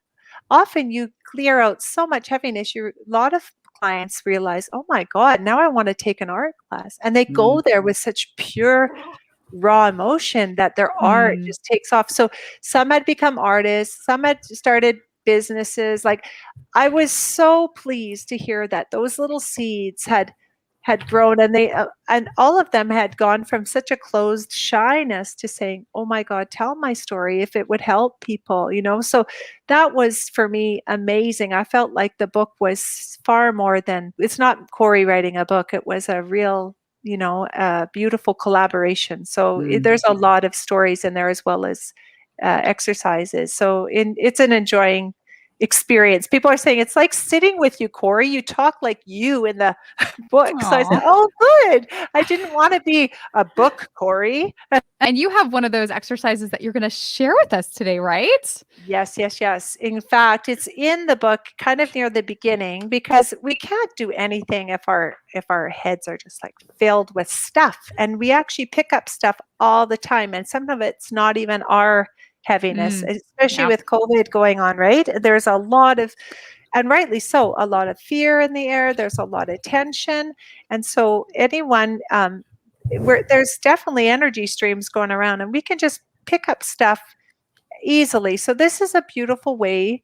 often you clear out so much heaviness. A lot of clients realize, oh my God, now I want to take an art class. And they go there with such pure, raw emotion that their art just takes off. So some had become artists, some had started businesses. Like, I was so pleased to hear that those little seeds had grown, and they and all of them had gone from such a closed shyness to saying, oh my God, tell my story if it would help people, so that was for me amazing. I felt like the book was far more than, it's not Corry writing a book, it was a real beautiful collaboration. So there's a lot of stories in there as well as exercises. So it's an enjoying experience. People are saying it's like sitting with you, Corry. You talk like you in the book. Aww. So I said, oh, good. I didn't want to be a book, Corry. And you have one of those exercises that you're going to share with us today, right? Yes. In fact, it's in the book kind of near the beginning, because we can't do anything if our heads are just like filled with stuff. And we actually pick up stuff all the time. And some of it's not even our heaviness, especially with COVID going on, right? There's a lot of, and rightly so, a lot of fear in the air. There's a lot of tension. And so anyone, there's definitely energy streams going around, and we can just pick up stuff easily. So this is a beautiful way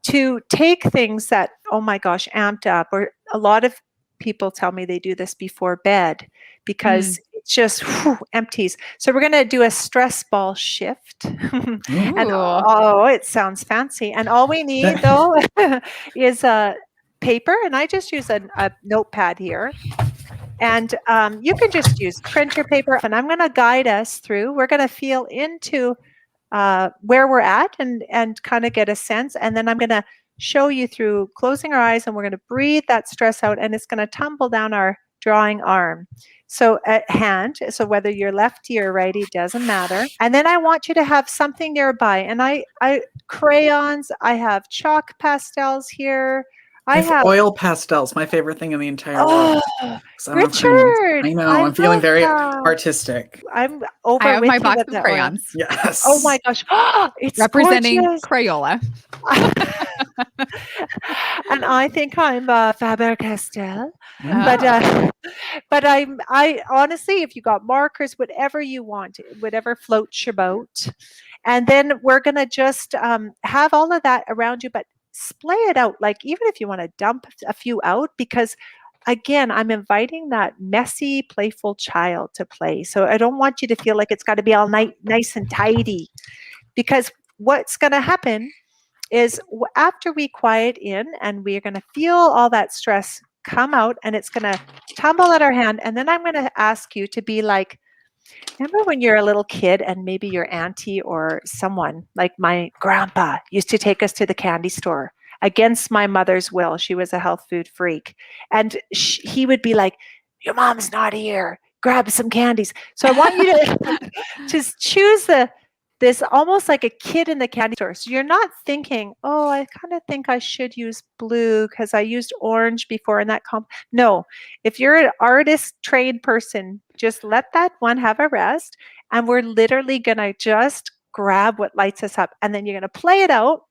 to take things that, oh my gosh, amped up, or a lot of people tell me they do this before bed because it just empties. So we're going to do a stress ball shift. And it sounds fancy. And all we need though is a paper, and I just use a notepad here. And you can just use printer paper, and I'm going to guide us through. We're going to feel into where we're at and kind of get a sense. And then I'm going to show you through closing our eyes, and we're going to breathe that stress out, and it's going to tumble down our drawing arm. So at hand, so whether you're lefty or righty, doesn't matter. And then I want you to have something nearby. And I crayons, I have chalk pastels here. I have oil pastels, my favorite thing in the entire world. Richard, I know, I'm feeling very artistic. I'm over. I have my box of crayons. Yes. Oh my gosh, it's representing gorgeous. Crayola. And I think I'm Faber-Castell, but I honestly, if you got markers, whatever you want, whatever floats your boat, and then we're gonna just have all of that around you, but splay it out. Like, even if you want to dump a few out, because again, I'm inviting that messy, playful child to play. So I don't want you to feel like it's got to be all nice and tidy, because what's going to happen is after we quiet in and we're going to feel all that stress come out, and it's going to tumble at our hand. And then I'm going to ask you to be like, remember when you're a little kid and maybe your auntie or someone, like my grandpa used to take us to the candy store against my mother's will. She was a health food freak. And he would be like, your mom's not here. Grab some candies. So I want you to just choose this almost like a kid in the candy store. So you're not thinking, oh, I kind of think I should use blue because I used orange before in that comp. No, if you're an artist trained person, just let that one have a rest. And we're literally going to just grab what lights us up. And then you're going to play it out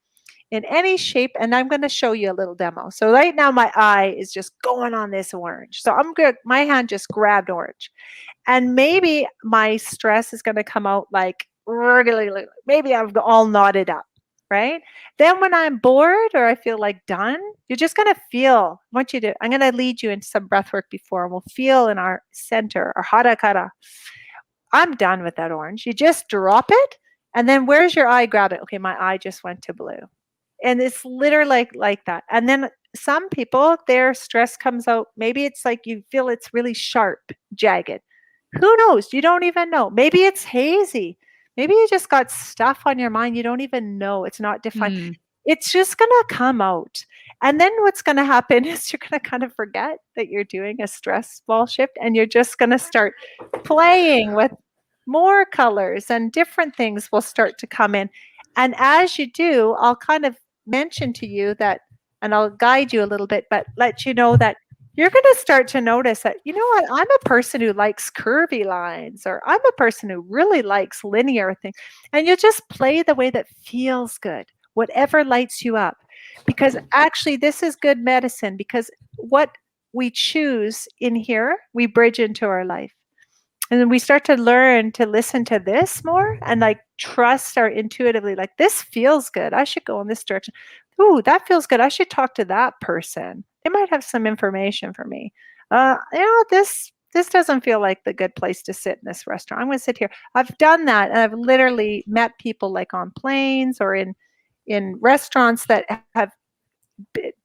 in any shape. And I'm going to show you a little demo. So right now my eye is just going on this orange. So I'm good. My hand just grabbed orange. And maybe my stress is going to come out like, maybe I'm all knotted up, right? Then when I'm bored or I feel like done, you're just going to feel, I'm going to lead you into some breath work before, and we'll feel in our center, our hara kara. I'm done with that orange. You just drop it And then where's your eye grab it? Okay, my eye just went to blue. And it's literally like that. And then some people, their stress comes out. Maybe it's like you feel it's really sharp, jagged. Who knows? You don't even know. Maybe it's hazy. Maybe you just got stuff on your mind. You don't even know. It's not defined. Mm. It's just going to come out. And then what's going to happen is you're going to kind of forget that you're doing a stress ball shift, and you're just going to start playing with more colors, and different things will start to come in. And as you do, I'll kind of mention to you that, and I'll guide you a little bit, but let you know that you're going to start to notice that, you know what, I'm a person who likes curvy lines, or I'm a person who really likes linear things. And you just play the way that feels good, whatever lights you up. Because actually, this is good medicine, because what we choose in here, we bridge into our life. And then we start to learn to listen to this more, and like trust our intuitively, like, this feels good, I should go in this direction. Ooh, that feels good, I should talk to that person. They might have some information for me. This doesn't feel like the good place to sit in this restaurant. I'm going to sit here. I've done that, and I've literally met people like on planes or in restaurants that have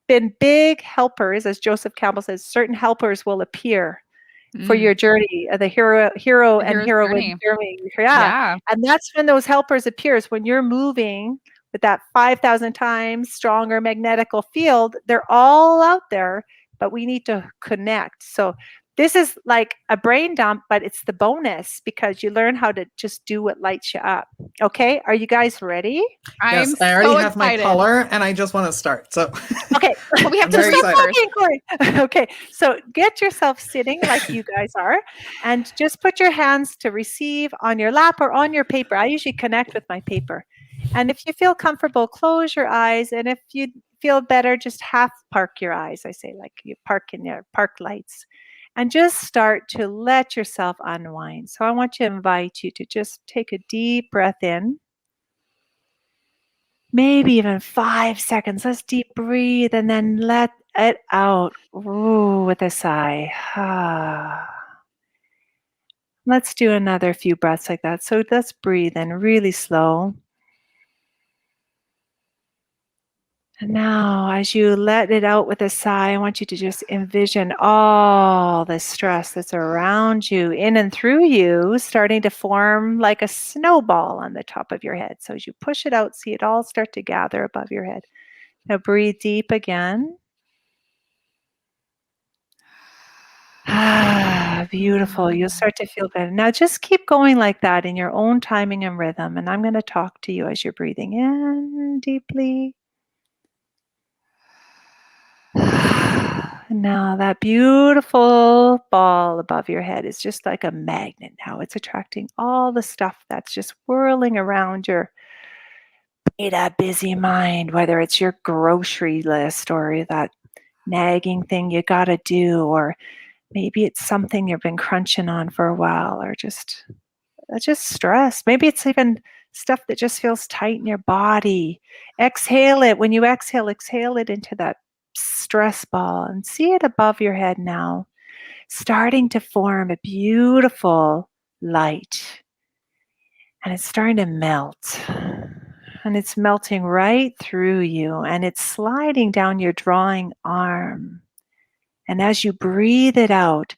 been big helpers. As Joseph Campbell says, certain helpers will appear for your journey, the hero The and hero's heroine journey. journey. Yeah. And that's when those helpers appears. When you're moving with that 5,000 times stronger magnetical field, they're all out there, but we need to connect. So this is like a brain dump, but it's the bonus, because you learn how to just do what lights you up. Okay, are you guys ready? I'm Yes, I already so have my excited. color, and I just want to start. So Okay. But we have I'm to very start excited. first. Corey. Okay, so get yourself sitting like you guys are, and just put your hands to receive on your lap or on your paper. I usually connect with my paper. And if you feel comfortable, close your eyes. And if you feel better, just half park your eyes. I say, like you park in your park lights. And just start to let yourself unwind. So I want to invite you to just take a deep breath in. Maybe even 5 seconds. Let's deep breathe, and then let it out. Ooh, with a sigh. Let's do another few breaths like that. So let's breathe in really slow. And now, as you let it out with a sigh, I want you to just envision all the stress that's around you, in and through you, starting to form like a snowball on the top of your head. So as you push it out, see it all start to gather above your head. Now breathe deep again. Beautiful. You'll start to feel better. Now just keep going like that in your own timing and rhythm. And I'm going to talk to you as you're breathing in deeply. Now that beautiful ball above your head is just like a magnet now. It's attracting all the stuff that's just whirling around your busy mind, whether it's your grocery list or that nagging thing you got to do, or maybe it's something you've been crunching on for a while, or just stress. Maybe it's even stuff that just feels tight in your body. Exhale it. When you exhale it into that stress ball, and see it above your head now, starting to form a beautiful light. And it's starting to melt. And it's melting right through you, and it's sliding down your drawing arm. And as you breathe it out,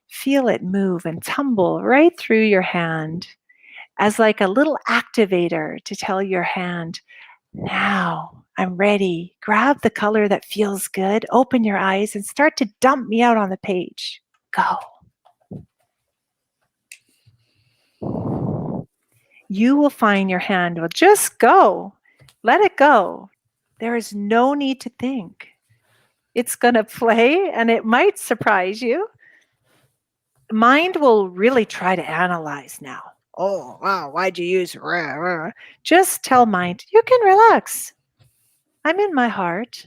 feel it move and tumble right through your hand, as like a little activator to tell your hand, now I'm ready. Grab the color that feels good, open your eyes, and start to dump me out on the page. Go. You will find your hand will just go. Let it go. There is no need to think. It's going to play, and it might surprise you. Mind will really try to analyze now. Oh, wow, why'd you use rah, rah? Just tell mind, you can relax. I'm in my heart,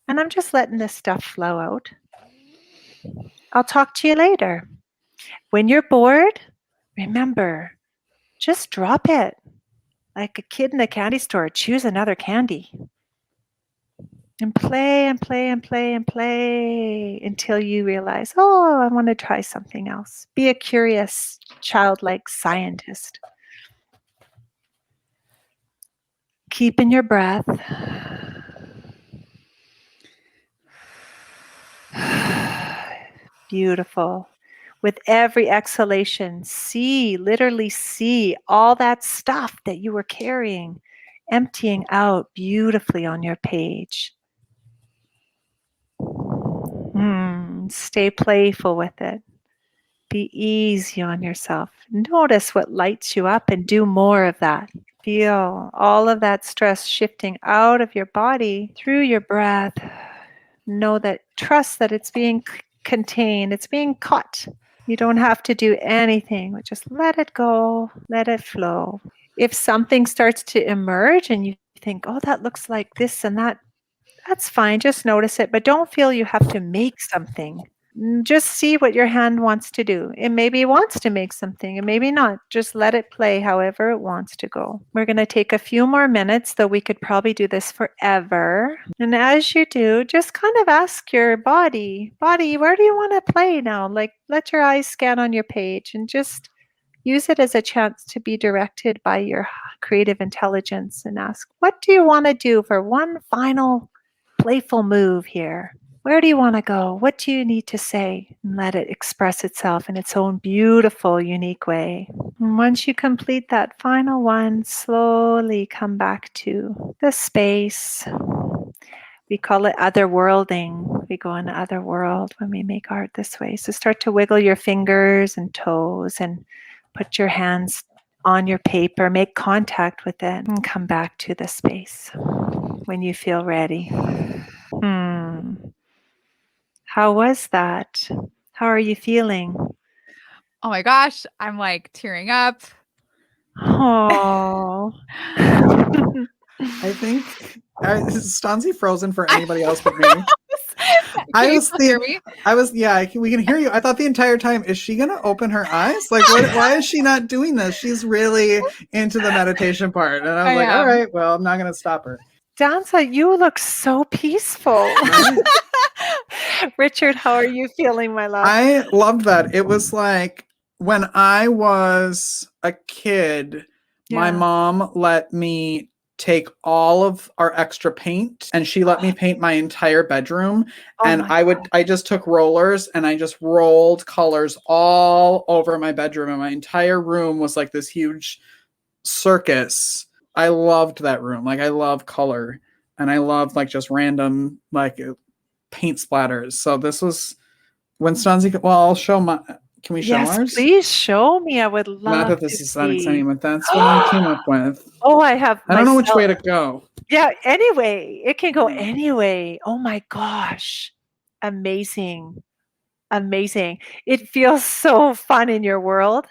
and I'm just letting this stuff flow out. I'll talk to you later. When you're bored, remember, just drop it. Like a kid in a candy store, choose another candy. And play and play and play and play until you realize, oh, I want to try something else. Be a curious, childlike scientist. Keeping your breath. Beautiful. With every exhalation, literally see all that stuff that you were carrying, emptying out beautifully on your page. Stay playful with it. Be easy on yourself. Notice what lights you up and do more of that. Feel all of that stress shifting out of your body through your breath. Know that, trust that it's being contained, it's being caught. You don't have to do anything, but just let it go, let it flow. If something starts to emerge and you think, oh, that looks like this and that, that's fine. Just notice it, but don't feel you have to make something. Just see what your hand wants to do. It maybe wants to make something, and maybe not. Just let it play however it wants to go. We're going to take a few more minutes, though we could probably do this forever. And as you do, just kind of ask your body, where do you want to play now? Like, let your eyes scan on your page and just use it as a chance to be directed by your creative intelligence and ask, what do you want to do for one final playful move here? Where do you want to go? What do you need to say? And let it express itself in its own beautiful, unique way. And once you complete that final one, slowly come back to the space. We call it otherworlding. We go in the other world when we make art this way. So start to wiggle your fingers and toes and put your hands on your paper. Make contact with it and come back to the space when you feel ready. How was that? How are you feeling? Oh my gosh, I'm like tearing up. Oh. I think is Stanzi frozen for anybody else but me? Can you still hear me? We can hear you. I thought the entire time, is she gonna open her eyes? Like, why is she not doing this? She's really into the meditation part. And I was like, all right, well, I'm not gonna stop her. Danza, you look so peaceful. Richard, how are you feeling, my love? I loved that. It was like when I was a kid, my mom let me take all of our extra paint and she let me paint my entire bedroom. And I just took rollers and I just rolled colors all over my bedroom, and my entire room was like this huge circus. I loved that room. Like, I love color and I love like just random like paint splatters. So this was when Stanzi, well, I'll show my, can we show ours? Please show me. I would love Not that this to is see. that exciting, but that's what I came up with. Oh, I don't know which way to go. Yeah, anyway. It can go anyway. Oh my gosh. Amazing. Amazing. It feels so fun in your world.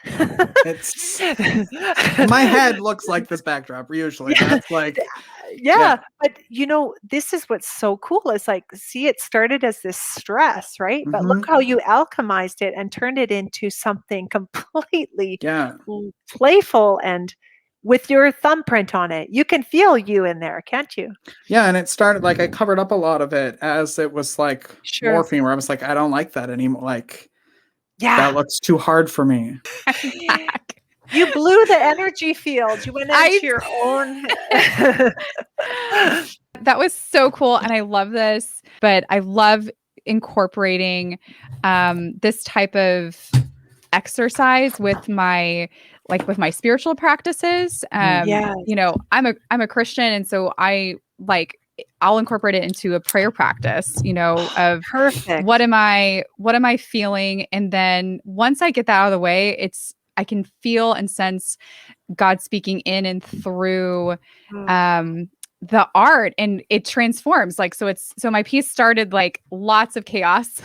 It's my head looks like this backdrop usually. That's like but you know, this is what's so cool. It's like, see, it started as this stress, right? But look how you alchemized it and turned it into something completely playful and with your thumbprint on it. You can feel you in there, can't you? Yeah, and it started like I covered up a lot of it as it was like morphing, where I was like, I don't like that anymore. Like, that looks too hard for me. You blew the energy field. You went into your own. That was so cool. And I love this, but I love incorporating this type of exercise with my spiritual practices. You know, I'm a Christian, and so I'll incorporate it into a prayer practice, you know, of what am I feeling? And then once I get that out of the way, I can feel and sense God speaking in and through the art, and it transforms. Like, so my piece started like lots of chaos.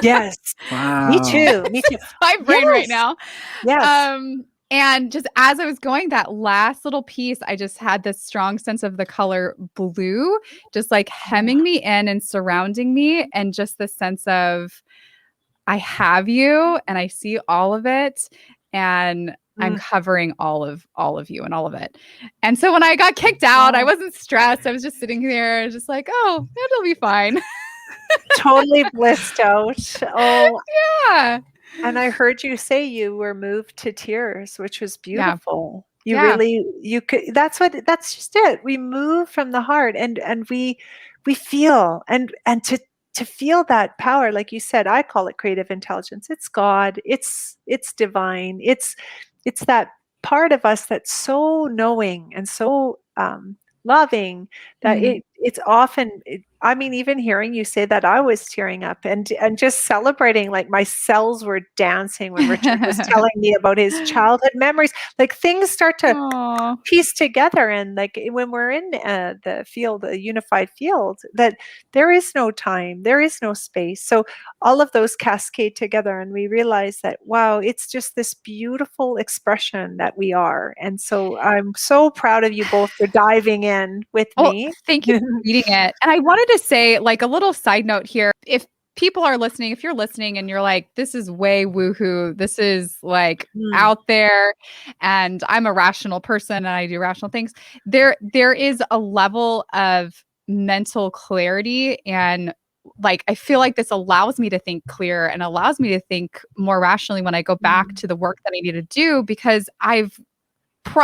Yes. Wow. Me too. My brain right now. Yes. And just as I was going, that last little piece, I just had this strong sense of the color blue, just like hemming me in and surrounding me. And just the sense of, I have you and I see all of it. And I'm covering all of you and all of it. And so when I got kicked out, I wasn't stressed. I was just sitting there just like, oh, it'll be fine. Totally blissed out. Oh, yeah. And I heard you say you were moved to tears, which was beautiful. Yeah. You could, that's just it. We move from the heart, and we feel, and to feel that power, like you said, I call it creative intelligence. It's God, it's divine. It's that part of us that's so knowing and so loving that Mm. it's often, I mean, even hearing you say that, I was tearing up, and just celebrating, like my cells were dancing when Richard was telling me about his childhood memories. Like things start to Aw. piece together, and like when we're in the field, a unified field, that there is no time, there is no space. So all of those cascade together, and we realize that, wow, it's just this beautiful expression that we are. And so I'm so proud of you both for diving in with Well, me. thank you for reading it. And I wanted to say, like, a little side note here. If people are listening, if you're listening and you're like, this is way woohoo, this is like Mm, out there, and I'm a rational person and I do rational things, there is a level of mental clarity, and like I feel like this allows me to think clear and allows me to think more rationally when I go back mm, to the work that I need to do, because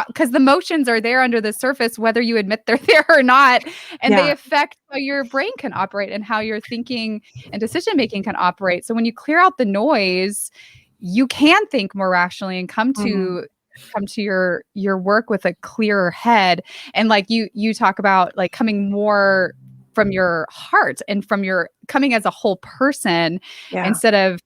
because the emotions are there under the surface, whether you admit they're there or not, and they yeah. affect how your brain can operate and how your thinking and decision making can operate. So when you clear out the noise, you can think more rationally and Mhm. come to your work with a clearer head. And like you talk about, like coming more from your heart and from your coming as a whole person, Yeah. instead of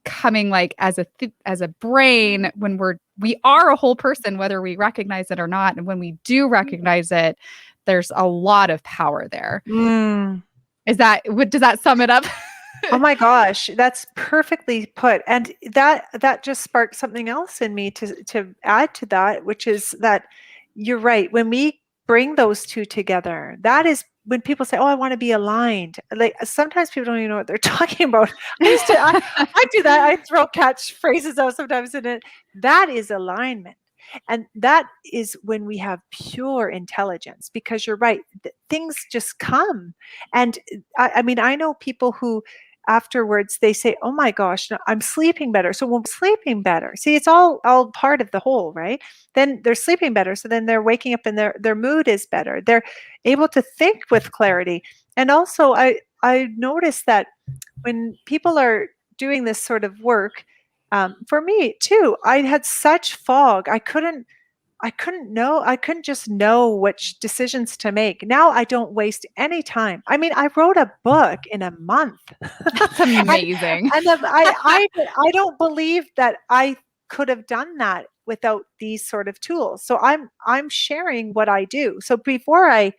coming like as a brain, when we are a whole person whether we recognize it or not. And when we do recognize it, there's a lot of power there. Mm. Is that what does that sum it up? Oh my gosh, that's perfectly put. And that just sparked something else in me to add to that, which is that you're right. When we bring those two together, that is when people say, "Oh, I want to be aligned." Like sometimes people don't even know what they're talking about. I do that. I throw catchphrases out sometimes in it. That is alignment. And that is when we have pure intelligence, because you're right, things just come. And I mean, I know people who afterwards they say, "Oh my gosh, no, I'm sleeping better." So when we're sleeping better, see, it's all part of the whole, right? Then they're sleeping better, so then they're waking up and their mood is better. They're able to think with clarity. And also, I noticed that when people are doing this sort of work, for me too, I had such fog. I couldn't just know which decisions to make. Now I don't waste any time. I mean, I wrote a book in a month. That's and amazing. I don't believe that I could have done that without these sort of tools. So I'm sharing what I do. So before I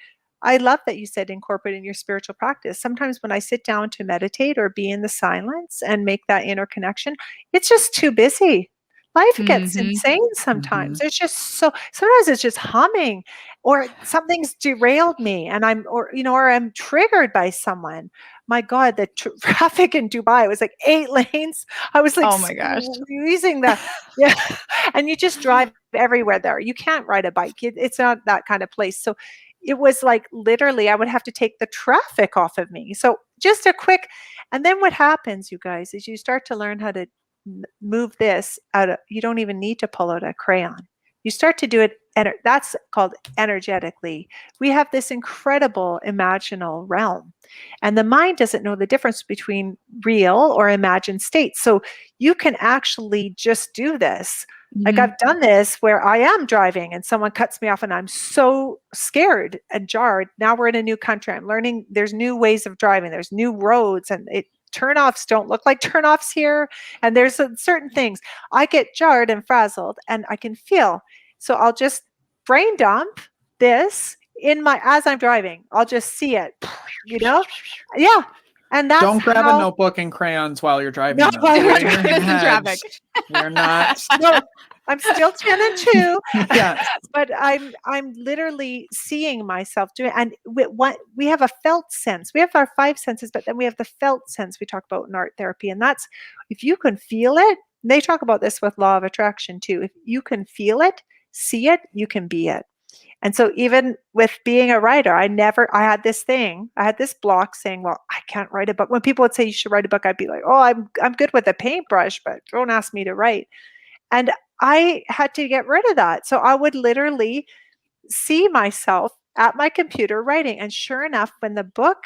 love that you said incorporate in your spiritual practice. Sometimes when I sit down to meditate or be in the silence and make that inner connection, it's just too busy. Life gets Hmm. insane sometimes. Mhm. It's just so, sometimes it's just humming, or something's derailed me and or I'm triggered by someone. My God, the traffic in Dubai was like 8 lanes. I was like Oh my gosh. squeezing the, yeah. And you just drive everywhere there. You can't ride a bike. It's not that kind of place. So it was like literally I would have to take the traffic off of me. So just a quick, and then what happens, you guys, is you start to learn how to move this out of, you don't even need to pull out a crayon. You start to do it, and that's called energetically. We have this incredible imaginal realm, and the mind doesn't know the difference between real or imagined states. So you can actually just do this. Like Hmm. I've done this where I am driving and someone cuts me off and I'm so scared and jarred. Now we're in a new country. I'm learning there's new ways of driving. There's new roads, and turnoffs don't look like turnoffs here. And there's certain things I get jarred and frazzled and I can feel. So I'll just brain dump this in my, as I'm driving, I'll just see it, you know? Yeah. And that's Don't grab a how, notebook and crayons while you're driving, not though. while Do you're it in your This in head. traffic. You're not. no, I'm still 10 and 2, Yes. but I'm literally seeing myself doing. And we have a felt sense. We have our five senses, but then we have the felt sense we talk about in art therapy. And that's, if you can feel it, they talk about this with law of attraction too. If you can feel it, see it, you can be it. And so even with being a writer, I had this thing, I had this block saying, well, I can't write a book. When people would say you should write a book, I'd be like, oh, I'm good with a paintbrush, but don't ask me to write. And I had to get rid of that. So I would literally see myself at my computer writing. And sure enough, when the book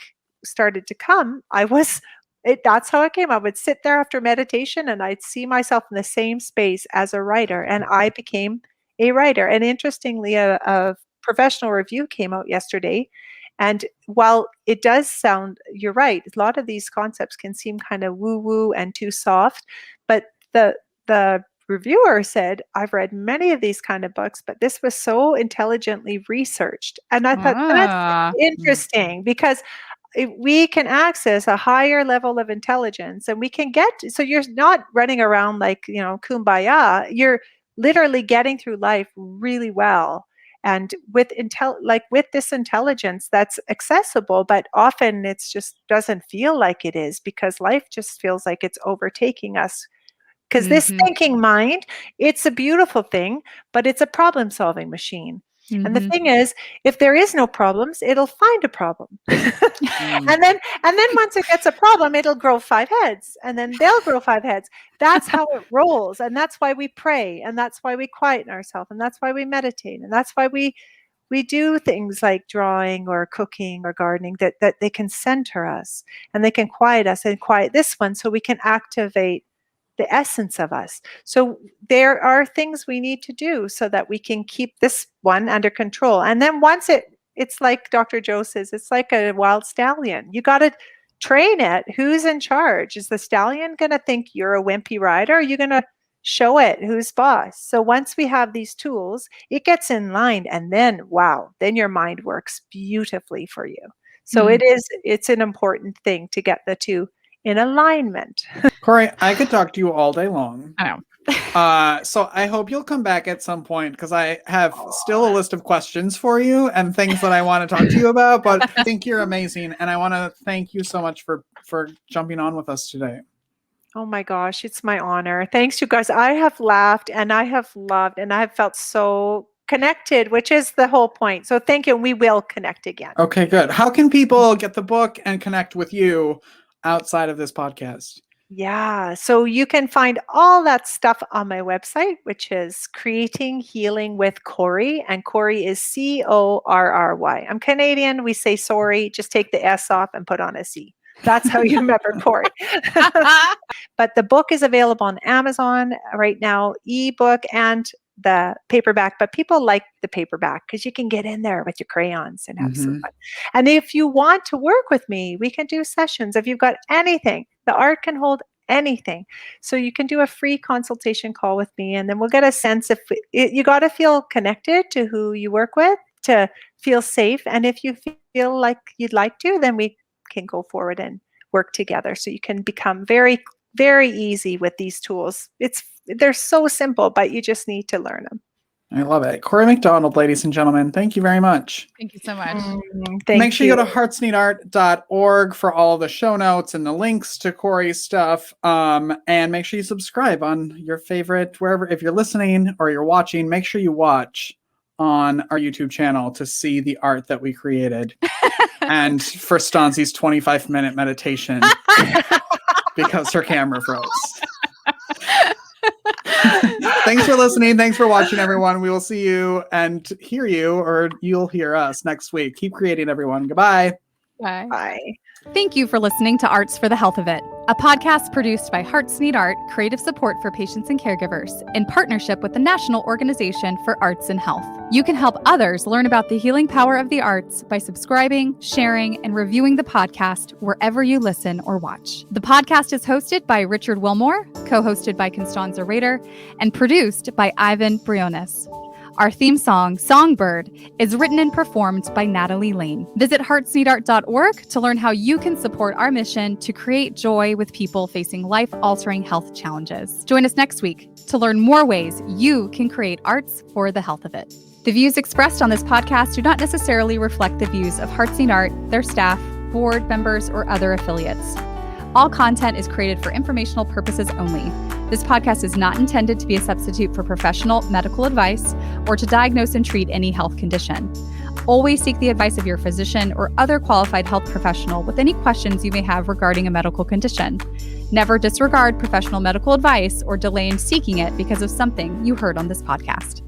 started to come, that's how it came. I would sit there after meditation and I'd see myself in the same space as a writer. And I became a writer. And interestingly, a professional review came out yesterday. And while it does sound, you're right, a lot of these concepts can seem kind of woo-woo and too soft, but the reviewer said, I've read many of these kind of books, but this was so intelligently researched. And I thought that's interesting because we can access a higher level of intelligence and we can so you're not running around like, kumbaya. You're literally getting through life really well. And with this intelligence that's accessible, but often it's just doesn't feel like it is because life just feels like it's overtaking us. Because this thinking mind, it's a beautiful thing, but it's a problem-solving machine. And the thing is, if there is no problems, it'll find a problem. And then once it gets a problem, it'll grow 5 heads, and then they'll grow 5 heads. That's how it rolls. And that's why we pray, and that's why we quieten ourselves, and that's why we meditate, and that's why we do things like drawing or cooking or gardening that they can center us and they can quiet us and quiet this one so we can activate the essence of us. So there are things we need to do so that we can keep this one under control. And then once it's like Dr. Joe says, it's like a wild stallion. You got to train it. Who's in charge? Is the stallion going to think you're a wimpy rider? Or are you going to show it who's boss? So once we have these tools, it gets in line, and then, wow, then your mind works beautifully for you. So it's an important thing to get the two in alignment. Corry, I could talk to you all day long. I know. So I hope you'll come back at some point because I have still a list of questions for you and things that I want to talk to you about, but I think you're amazing. And I want to thank you so much for jumping on with us today. Oh my gosh, it's my honor. Thanks, you guys. I have laughed and I have loved and I have felt so connected, which is the whole point. So thank you. We will connect again. Okay, good. How can people get the book and connect with you outside of this podcast? Yeah, so you can find all that stuff on my website, which is Creating Healing with Corry, and Corry is Corry. I'm Canadian. We say sorry, just take the S off and put on a C. That's how you remember Corry. But the book is available on Amazon right now, ebook and the paperback, but people like the paperback because you can get in there with your crayons and have some fun. And if you want to work with me, we can do sessions. If you've got anything, the art can hold anything. So you can do a free consultation call with me, and then we'll get a sense if you got to feel connected to who you work with to feel safe. And if you feel like you'd like to, then we can go forward and work together. So you can become very, very easy with these tools. They're so simple, but you just need to learn them. I love it. Corry MacDonald, ladies and gentlemen, thank you very much. Thank you so much. Make sure you go to heartsneedart.org for all of the show notes and the links to Corry's stuff. And make sure you subscribe on your favorite, wherever, if you're listening or you're watching, make sure you watch on our YouTube channel to see the art that we created. And for Stanzi's 25-minute meditation because her camera froze. Thanks for listening. Thanks for watching, everyone. We will see you and hear you, or you'll hear us next week. Keep creating, everyone. Goodbye. Bye. Bye. Thank you for listening to Arts for the Health of It, a podcast produced by Hearts Need Art, creative support for patients and caregivers, in partnership with the National Organization for Arts and Health. You can help others learn about the healing power of the arts by subscribing, sharing, and reviewing the podcast wherever you listen or watch. The podcast is hosted by Richard Wilmore, co-hosted by Constanza Rader, and produced by Ivan Briones. Our theme song, Songbird, is written and performed by Natalie Lane. Visit heartsneedart.org to learn how you can support our mission to create joy with people facing life-altering health challenges. Join us next week to learn more ways you can create arts for the health of it. The views expressed on this podcast do not necessarily reflect the views of Hearts Need Art, their staff, board members, or other affiliates. All content is created for informational purposes only. This podcast is not intended to be a substitute for professional medical advice or to diagnose and treat any health condition. Always seek the advice of your physician or other qualified health professional with any questions you may have regarding a medical condition. Never disregard professional medical advice or delay in seeking it because of something you heard on this podcast.